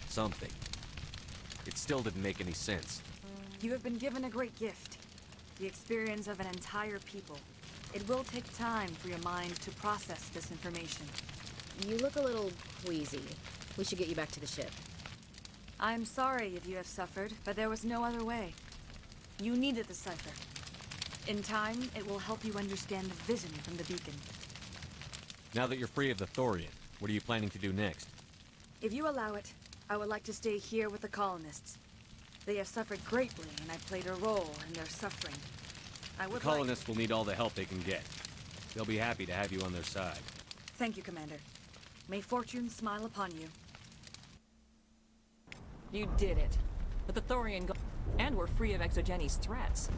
something. It still didn't make any sense. You have been given a great gift. The experience of an entire people. It will take time for your mind to process this information. You look a little queasy. We should get you back to the ship. I'm sorry if you have suffered, but there was no other way. You needed the cipher. In time, it will help you understand the vision from the beacon. Now that you're free of the Thorian, what are you planning to do next? If you allow it, I would like to stay here with the colonists. They have suffered greatly, and I played a role in their suffering. The colonists will need all the help they can get. They'll be happy to have you on their side. Thank you, Commander. May fortune smile upon you. You did it. But the Thorian and we're free of Exogeni's threats.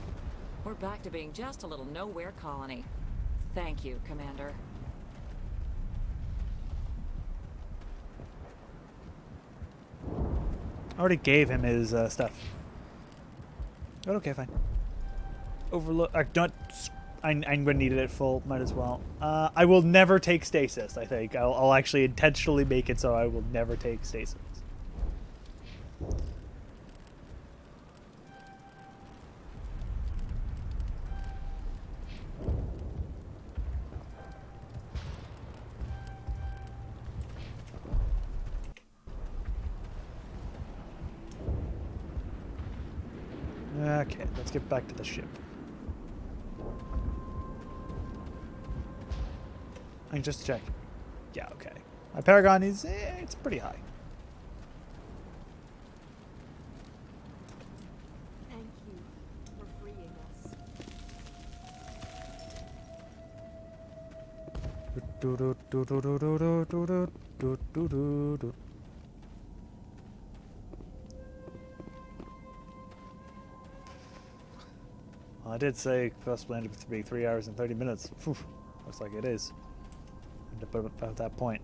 We're back to being just a little nowhere colony. Thank you, Commander. I already gave him his stuff. But okay, fine. Overlook. I'm going to need it at full. Might as well. I will never take stasis. I think I'll actually intentionally make it so I will never take stasis. Okay, let's get back to the ship. I just check. Yeah, okay. My Paragon is, it's pretty high. Thank you for freeing us. Well, I did say first planned to be 3 hours and 30 minutes. Whew, looks like it is. About that point.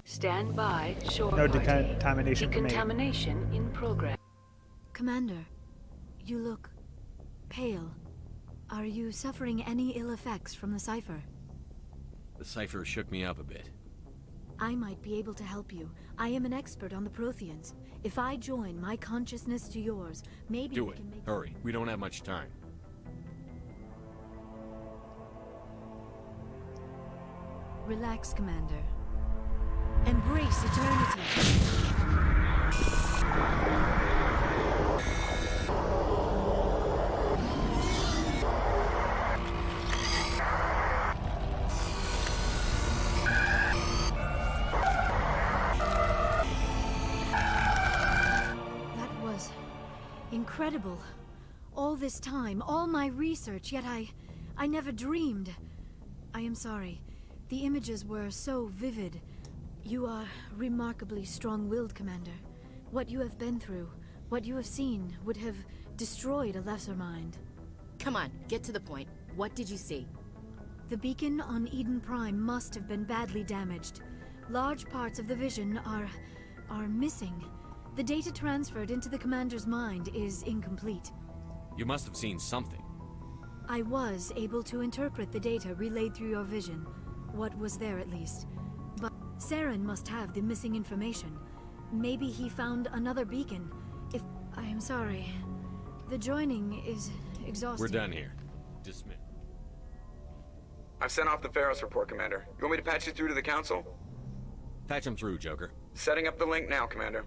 Stand by, shore No party. decontamination for me. Decontamination in progress. Commander, you look pale. Are you suffering any ill effects from the cipher? The cipher shook me up a bit. I might be able to help you. I am an expert on the Protheans. If I join my consciousness to yours, maybe Do we it. can make... Hurry. We don't have much time. Relax, Commander. Embrace eternity. That was incredible. All this time, all my research, yet I never dreamed. I am sorry. The images were so vivid. You are remarkably strong-willed, Commander. What you have been through, what you have seen, would have destroyed a lesser mind. Come on, get to the point. What did you see? The beacon on Eden Prime must have been badly damaged. Large parts of the vision are missing. The data transferred into the Commander's mind is incomplete. You must have seen something. I was able to interpret the data relayed through your vision. What was there, at least. But Saren must have the missing information. Maybe he found another beacon. If... I am sorry. The joining is exhausting. We're done here. Dismiss. I've sent off the Pharos report, Commander. You want me to patch you through to the Council? Patch him through, Joker. Setting up the link now, Commander.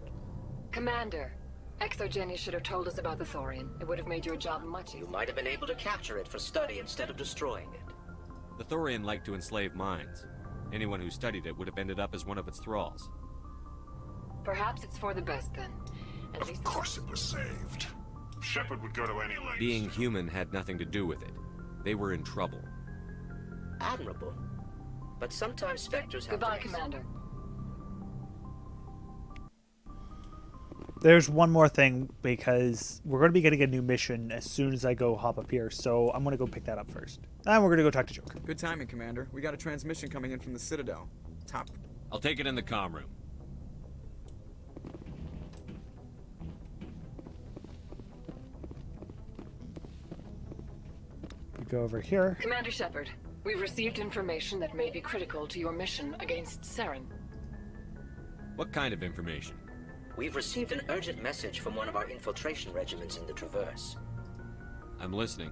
Commander, ExoGenny should have told us about the Thorian. It would have made your job much easier. You might have been able to capture it for study instead of destroying it. The Thorian liked to enslave minds. Anyone who studied it would have ended up as one of its thralls. Perhaps it's for the best, then. At least... Of course it was saved. Shepard would go to any lengths. Being human had nothing to do with it. They were in trouble. Admirable. But sometimes Spectres have Goodbye, to... Commander. There's one more thing, because we're going to be getting a new mission as soon as I go hop up here, so I'm going to go pick that up first. And we're going to go talk to Joker. Good timing, Commander. We got a transmission coming in from the Citadel. Top. I'll take it in the comm room. We go over here. Commander Shepard, we've received information that may be critical to your mission against Saren. What kind of information? We've received an urgent message from one of our infiltration regiments in the Traverse. I'm listening.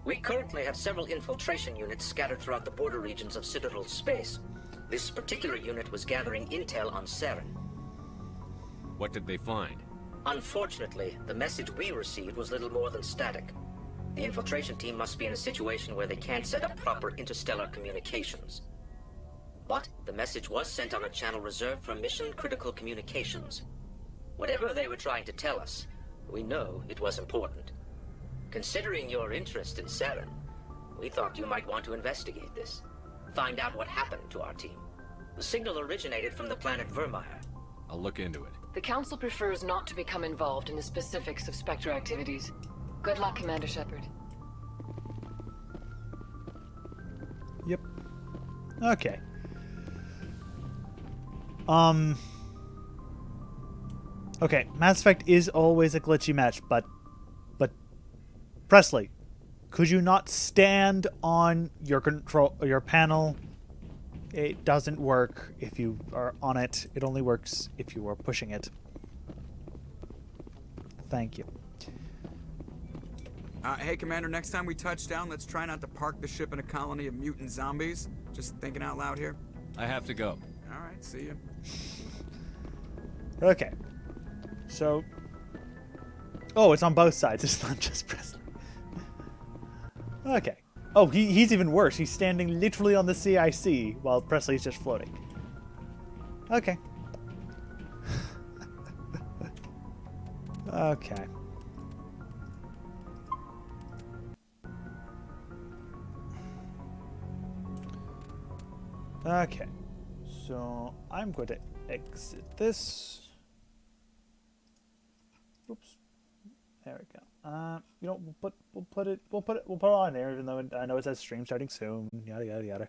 We currently have several infiltration units scattered throughout the border regions of Citadel space. This particular unit was gathering intel on Saren. What did they find? Unfortunately, the message we received was little more than static. The infiltration team must be in a situation where they can't set up proper interstellar communications. But the message was sent on a channel reserved for mission-critical communications. Whatever they were trying to tell us, we know it was important. Considering your interest in Saren, we thought you might want to investigate this. Find out what happened to our team. The signal originated from the planet Vermeer. I'll look into it. The Council prefers not to become involved in the specifics of Spectre activities. Good luck, Commander Shepard. Yep. Okay. Okay, Mass Effect is always a glitchy match, but Presley, could you not stand on your panel? It doesn't work if you are on it. It only works if you are pushing it. Thank you. Hey, Commander, next time we touch down, let's try not to park the ship in a colony of mutant zombies. Just thinking out loud here. I have to go. All right, see you. Okay. So... Oh, it's on both sides. It's not just Presley. Okay. Oh, he's even worse. He's standing literally on the CIC while Presley's just floating. Okay. Okay. Okay. So I'm going to exit this. Oops. There we go. You know, we'll put it on there, even though I know it says stream starting soon. Yada yada yada.